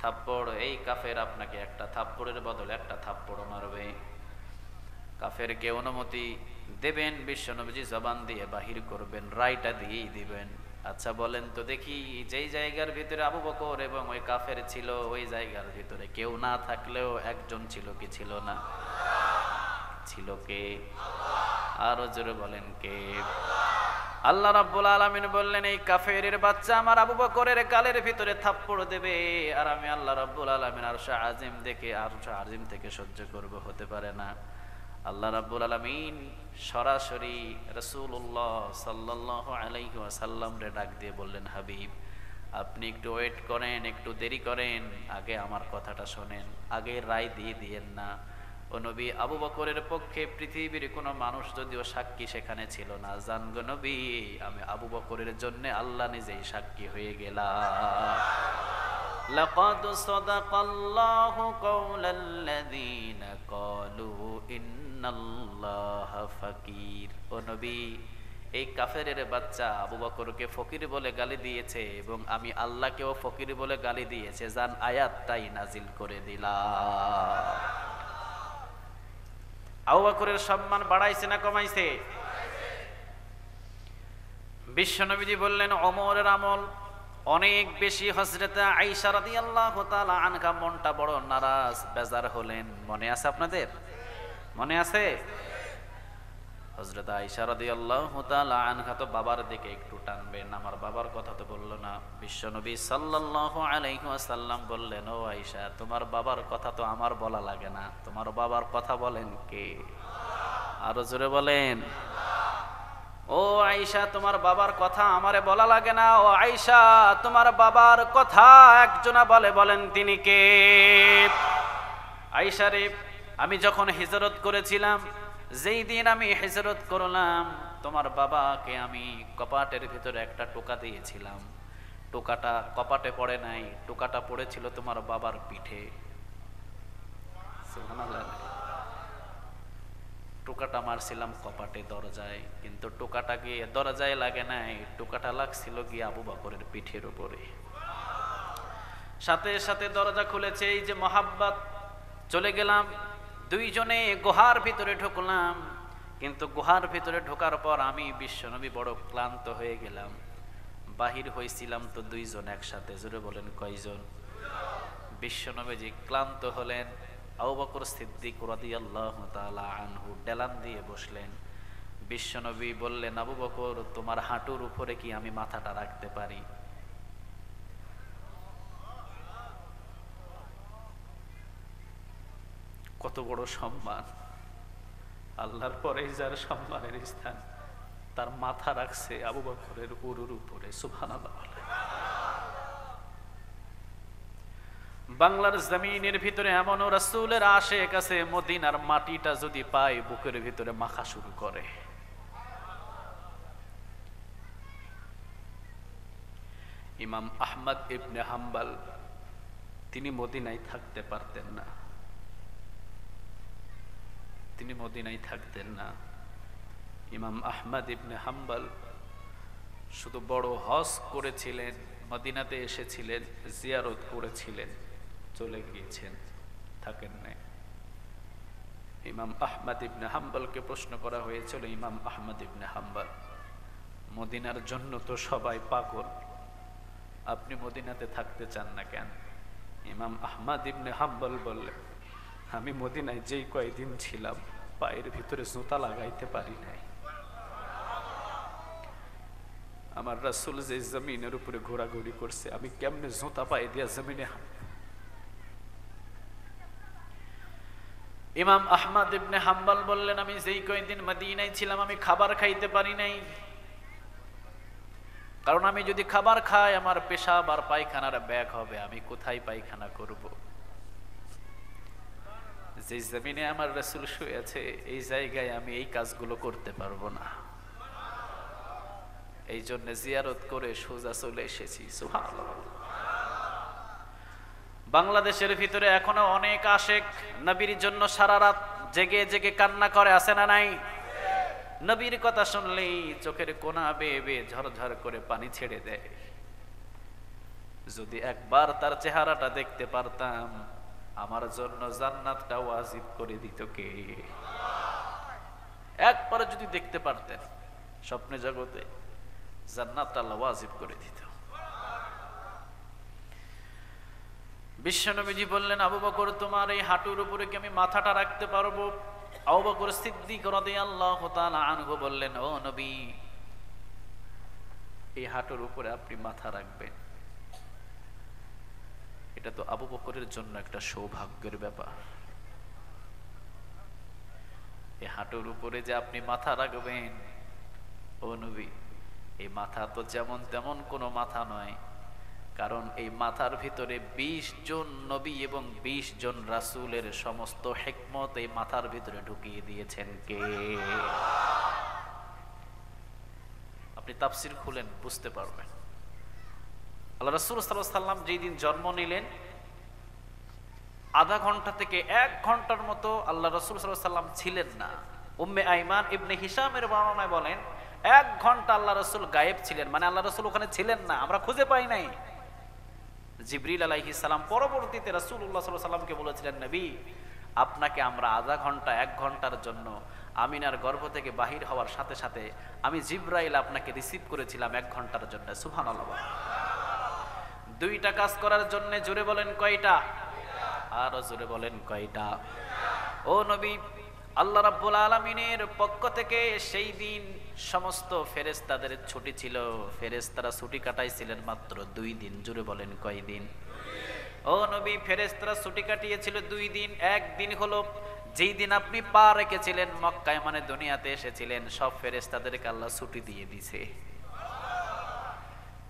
থাপ্পড়, এই কাফের আপনাকে একটা থাপ্পড়ের বদলে একটা থাপ্পড় মারবে। কাফেরকে অনুমতি দেবেন, বিশ্বনবীজি জবান দিয়ে বাহির করবেন, রায়টা দিয়েই দিবেন। আচ্ছা বলেন তো দেখি, যেই জায়গার ভিতরে আবু বকর এবং ওই কাফের ছিল, ওই জায়গার ভিতরে কেউ না থাকলেও একজন ছিল কি ছিল না? ছিল কে? আরো জোরে বলেন কে? আল্লাহ রাব্বুল আলামিন বললেন, এই কাফেরের বাচ্চা আমার আবু বকরের গালের ভিতরে থাপ্পড় দেবে, আর আমি আল্লাহ রাব্বুল আলামিন আরশ আজিম দেখে আরশ আজিম থেকে সহ্য করব, হতে পারে না। আল্লাহ রাব্বুল আলামিন সরাসরি রাসূলুল্লাহ সাল্লাল্লাহু আলাইহি ওয়াসাল্লাম রে ডাক দিয়ে বললেন, হাবিব, আপনি একটু ওয়েট করেন, একটু দেরি করেন, আগে আমার কথাটা শোনেন, আগে রায় দিয়ে দিয়েন না। ও নবী, আবু বকরের পক্ষে পৃথিবীর কোনো মানুষ যদিও সাক্ষী সেখানে ছিল না, জানগো নবী, আমি আবু বকরের জন্য আল্লাহ নিজেই সাক্ষী হয়ে গেলাম। লাকাদ সাদাকাল্লাহু কাওলাল্লাযীনা ক্বালু ইন্নাল্লাহা ফাকির। ও নবী, এই কাফেরের বাচ্চা আবু বকরকে ফকির বলে গালি দিয়েছে এবং আমি আল্লাহকেও ফকির বলে গালি দিয়েছে, জান আয়াতটাই নাজিল করে দিলাম। আবু বকরের সম্মান বাড়াইছে না কমাইছে? বিশ্বনবীজি বললেন, ওমরের আমল অনেক বেশি। হযরত আয়েশা রাদিয়াল্লাহু তাআলা আনহা মনটা বড় নারাজ, বেজার হলেন। মনে আছে আপনাদের? মনে আছে? হযরত আয়েশা রাদিয়াল্লাহু তাআলা আনহা তো বাবার দিকে একটু টানবেন, আমার বাবার কথা তো বললো না। বিশ্বনবী সাল্লাল্লাহু আলাইহি ওয়াসাল্লাম বললেন, ও আয়েশা, তোমার বাবার কথা তো আমার বলা লাগে না, তোমার বাবার কথা বলেন কে? আরো জোরে বলেন। ও আয়েশা, তোমার বাবার কথা আমারে বলা লাগে না। ও আয়েশা, তোমার বাবার কথা একজনা বলেন তিনি কে? আয়েশা রে, আমি যখন হিজরত করেছিলাম, যেই দিন আমি হিজরত করলাম, তোমার বাবাকে আমি কপাটের ভিতরে একটা টোকা দিয়েছিলাম। টোকাটা কপাটে পড়ে নাই, টোকাটা পড়েছিল তোমার বাবার পিঠে। সুবহানাল্লাহ। টোকাটা মারছিলাম কপাটে, দরজায়, কিন্তু টোকাটা গিয়ে দরজায় লাগে নাই, টোকাটা লাগছিল গিয়ে আবু বকরের পিঠের উপরে। সাথে সাথে দরজা খুলেছে, এই যে মহাব্বত, চলে গেলাম, দুইজনে গুহার ভিতরে ঢুকলাম। কিন্তু গুহার ভিতরে ঢোকার পর আমি বিশ্বনবী বড় ক্লান্ত হয়ে গেলাম। বাহির হয়েছিলাম তো দুইজন একসাথে, জোরে বলেন কয়জন? বিশ্বনবীজি ক্লান্ত হলেন, আবু বকর সিদ্দিক রাদিয়াল্লাহু তাআলা আনহু ডেলান দিয়ে বসলেন। বিশ্বনবী বললেন, আবু বকর, তোমার হাঁটুর উপরে কি আমি মাথাটা রাখতে পারি? কত বড় সম্মান! আল্লাহর পরে যার সম্মানের স্থান, তার মাথা রাখছে আবু বকরের উরুর উপরে। সুবহানাল্লাহ। বাংলার জমিনের ভিতরে এমনও রাসূলের আশিক আছে, মদিনার মাটিটা যদি পায় বুকের ভিতরে মাখা শুরু করে। ইমাম আহমদ ইবনে হাম্বল, তিনি মদিনায় থাকতে পারতেন না, তিনি মদিনায় থাকতেন না। ইমাম আহমদ ইবনে হাম্বল শুধু বড় হজ করেছিলেন, মদিনাতে এসেছিলেন, জিয়ারত করেছিলেন, চলে গিয়েছেন, থাকেন নাই। ইমাম আহমদ ইবনে হাম্বলকে প্রশ্ন করা হয়েছিল, ইমাম আহমদ ইবনে হাম্বল, মদিনার জন্য তো সবাই পাগল, আপনি মদিনাতে থাকতে চান না কেন? ইমাম আহমদ ইবনে হাম্বল বললেন, আমি মদিনায় যেই কয়দিন ছিলাম, পায়ের ভিতরে জুতা লাগাইতে পারি নাই। আমার রাসূল যে জমিনের উপরে ঘোরাঘুরি করছে, আমি কেমনে জুতা পায়ে দিয়া জমিনে? ইমাম আহমদ ইবনে হাম্বল বললেন, আমি যেই কয়দিন মদিনায় ছিলাম, আমি খাবার খাইতে পারি নাই, কারণ আমি যদি খাবার খাই আমার পেশাব আর পায়খানার ব্যাগ হবে, আমি কোথায় পায়খানা করব? যে জমিনে আমার রাসূল শুয়ে আছে, এই জায়গায় আমি এই কাজগুলো করতে পারবো না। এই জন্য জিয়ারত করে সোজা চলে এসেছি। সুবহানাল্লাহ। বাংলাদেশের ভিতরে এখনো অনেক আশিক নবীর জন্য সারা রাত জেগে জেগে কান্না করে, আছে না নাই? নবীর কথা শুনলেই চোখের কোনা বেয়ে বেয়ে ঝরঝর করে পানি ছেড়ে দেয়। যদি একবার তার চেহারাটা দেখতে পারতাম, আমার জন্য জান্নাতটা ওয়াজিব করে দিত কে? একবার যদি দেখতে পারতেন স্বপ্নে জগতে, জান্নাতটা আল্লাহ ওয়াজিব করে দিত। বিশ্বনবীজি বললেন, আবু বকর, তোমার এই হাঁটুর উপরে কি আমি মাথাটা রাখতে পারবো? আবু বকর সিদ্দিক রাদিয়াল্লাহু তাআলা আনহু বললেন, ও নবী, এই হাঁটুর উপরে আপনি মাথা রাখবেন, এটা তো আবু বকরের জন্য একটা সৌভাগ্যের ব্যাপার। এই হাঁটুর উপরে যে আপনি মাথা রাখবেন, ও নবী, এই মাথা তো যেমন তেমন কোনো মাথা নয়, কারণ এই মাথার ভিতরে 20 জন নবী এবং 20 জন রাসূলের সমস্ত হিকমত এই মাথার ভিতরে ঢুকিয়ে দিয়েছেন কে? আপনি তাফসীর খুলেন, বুঝতে পারবেন। আল্লাহ রাসূল সাল্লাল্লাহু আলাইহি ওয়াসাল্লাম যেই দিন জন্ম নিলেন, আধা ঘন্টা থেকে 1 ঘন্টার মতো আল্লাহ রাসূল সাল্লাল্লাহু আলাইহি ওয়াসাল্লাম ছিলেন না। উম্মে আইমান ইবনে হিশামের বর্ণনায় বলেন, 1 ঘন্টা আল্লাহ রাসূল গায়েব ছিলেন, মানে আল্লাহ রাসূল ওখানে ছিলেন না, আমরা খুঁজে পাই নাই। জিবরিল আলাইহিস সালাম পরবর্তীতে রাসূলুল্লাহ সাল্লাল্লাহু আলাইহি ওয়াসাল্লামকে বলেছিলেন, নবী, আপনাকে আমরা আধা ঘন্টা 1 ঘন্টার জন্য আমিনার গর্ভ থেকে বাহির হওয়ার সাথে সাথে আমি জিবরাইল আপনাকে রিসিভ করেছিলাম 1 ঘন্টার জন্য। সুবহানাল্লাহ। 2টা কাজ করার জন্য, জোরে বলেন কয়টা? আরো জোরে বলেন কয়টা? ও নবী, আল্লাহ রাব্বুল আলামিনের পক্ষ থেকে সেই দিন সমস্ত ফেরেশতাদের ছুটি ছিল। ফেরেশতারা ছুটি কাটাইছিলেন মাত্র 2 দিন। জুড়ে বলেন কয় দিন? ও নবী, ফেরেশতারা ছুটি কাটিয়েছিল 2 দিন। একদিন হলো যেই দিন আপনি পা রেখেছিলেন মক্কায়, মানে দুনিয়াতে এসেছিলেন, সব ফেরেশতাদেরকে আল্লাহ ছুটি দিয়ে দিয়েছে।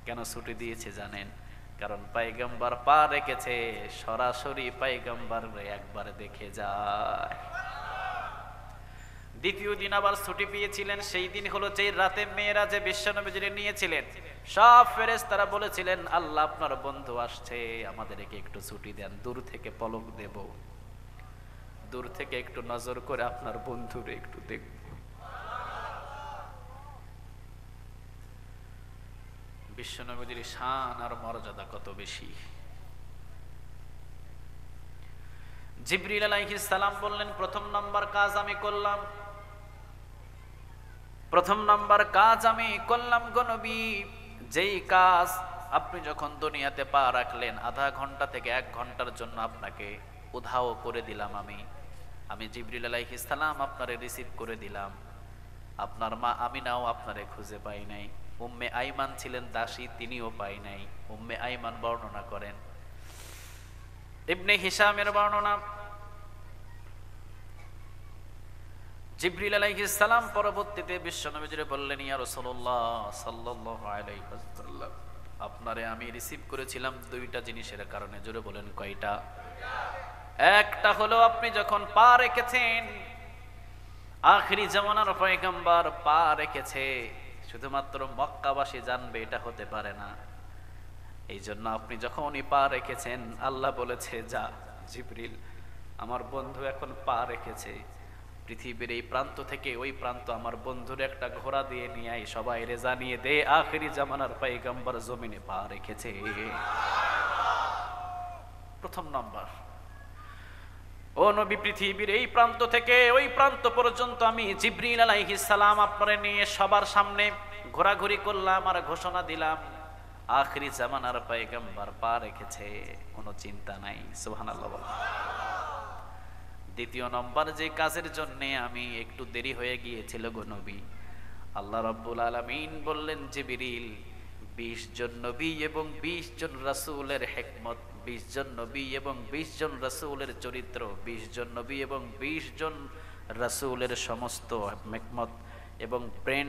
কেন ছুটি দিয়েছে জানেন? কারণ পয়গম্বর পা রেখেছে, সরাসরি পয়গম্বর একবার দেখে যায়। দ্বিতীয় দিন আবার ছুটি পেয়েছিলেন, সেই দিন হলো যেই রাতে মেয়েরাজে বিশ্বনবীকে নিয়েছিলেন। সব ফেরেশতারা বলেছিলেন, আল্লাহ আপনার বন্ধু আসছে, আমাদেরকে একটু ছুটি দেন, দূর থেকে পলক দেব, দূর থেকে একটু নজর করে আপনার বন্ধুরে একটু দেখব। বিশ্বনবীর শান আর মর্যাদা কত বেশি। জিবরিল আলাইহিস সালাম বললেন, প্রথম নাম্বার কাজ আমি করলাম, প্রথম নাম্বার কাজ আমি করলাম গো নবী। যেই কাজ আপনি যখন দুনিয়াতে পা রাখলেন, আধা ঘন্টা থেকে 1 ঘন্টার জন্য আপনাকে উধাও করে দিলাম আমি জিবরিল আলাইহিস সালাম আপনারে রিসিভ করে দিলাম। আপনার মা আমিনাও আপনারে খুঁজে পাই নাই, উম্মে আইমান ছিলেন দাসী, তিনিও পাই নাই। উম্মে আইমান বর্ণনা করেন, ইবনে হিশামের বর্ণনা, জিবরিল আলাইহিস সালাম পরবর্তীতে বিশ্বনবীকে বললেন, ইয়া রাসূলুল্লাহ সাল্লাল্লাহু আলাইহি ওয়াসাল্লাম, আপনারে আমি রিসিভ করেছিলাম 2টা জিনিসের কারণে। জোরে বলেন কয়টা? একটা হলো আপনি যখন পা রেখেছেন, আখিরি জামানার পয়গম্বর পা রেখেছে, শুধুমাত্র মক্কাবাসী জানবে এটা হতে পারে না। এই জন্য আপনি যখনই পা রেখেছেন, আল্লাহ বলেছে, যা জিবরিল, আমার বন্ধু এখন পা রেখেছে, পৃথিবীর এই প্রান্ত থেকে ওই প্রান্ত আমার বন্ধুর একটা ঘোড়া দিয়ে নিয়ে আই, সবাই রে জানিয়ে দে আখিরি জামানার পয়গম্বর জমিনে পা রেখেছে। প্রথম নাম্বার, ও নবী, পৃথিবীর এই প্রান্ত থেকে ওই প্রান্ত পর্যন্ত আমি জিবরিল আলাইহিস সালাম আপনারে নিয়ে সবার সামনে ঘোরাঘুরি করলাম আর ঘোষণা দিলাম, আখিরি জামানার পয়গম্বর পা রেখেছে, কোনো চিন্তা নাই। সুবহানাল্লাহ। দ্বিতীয় নম্বর যে কাজের জন্য আমি একটু দেরি হয়ে গিয়েছিল গো নবী, আল্লাহ রাব্বুল আলামিন বললেন, জিবরিল 20 জন নবী এবং 20 জন রাসূলের হিকমত, 20 জন নবী এবং 20 জন রাসূলের চরিত্র, 20 জন নবী এবং 20 জন রাসূলের সমস্ত হিকমত এবং ব্রেন